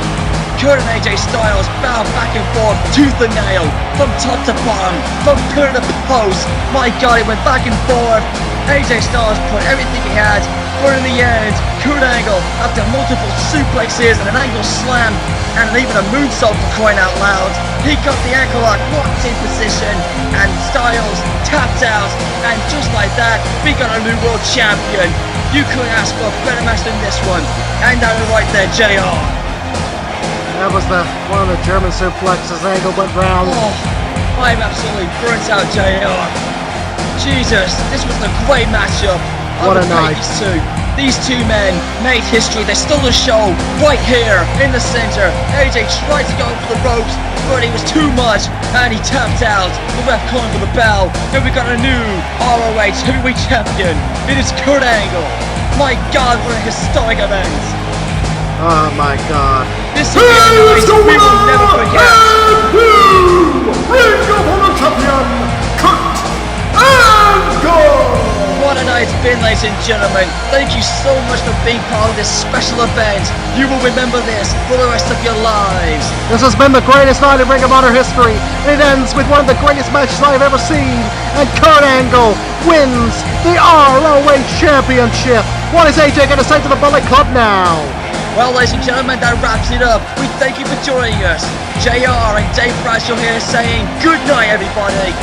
B: Kurt and AJ Styles bowed back and forth, tooth and nail, from top to bottom, from pillar to post. My God, it went back and forth. AJ Styles put everything he had But in the end, Kurt Angle, after multiple suplexes and an angle slam, and even a moonsault for crying out loud, he got the ankle lock locked in position, and Styles tapped out, and just like that, we got a new world champion. You couldn't ask for a better match than this one. And that right there, JR.
A: That was one of the German suplexes. Angle went round.
B: Oh, I'm absolutely burnt out, JR. Jesus, this was a great matchup.
A: What a night.
B: These two men made history. They stole the show right here in the center. AJ tried to go for the ropes, but it was too much, and he tapped out. The ref calling for the bell, and we got a new ROH heavyweight champion. It is Kurt Angle. My God, what a historic event.
A: Oh my God.
B: This will be a night we will never forget.
C: Ring of Honor champion, Kurt Angle!
B: What a night it's been, ladies and gentlemen. Thank you so much for being part of this special event. You will remember this for the rest of your lives.
A: This has been the greatest night in Ring of Honor history. It ends with one of the greatest matches I've ever seen. And Kurt Angle wins the ROH Championship. What is AJ going to say to the Bullet Club now?
B: Well, ladies and gentlemen, that wraps it up. We thank you for joining us. JR and Dave Bradshaw here saying good night, everybody.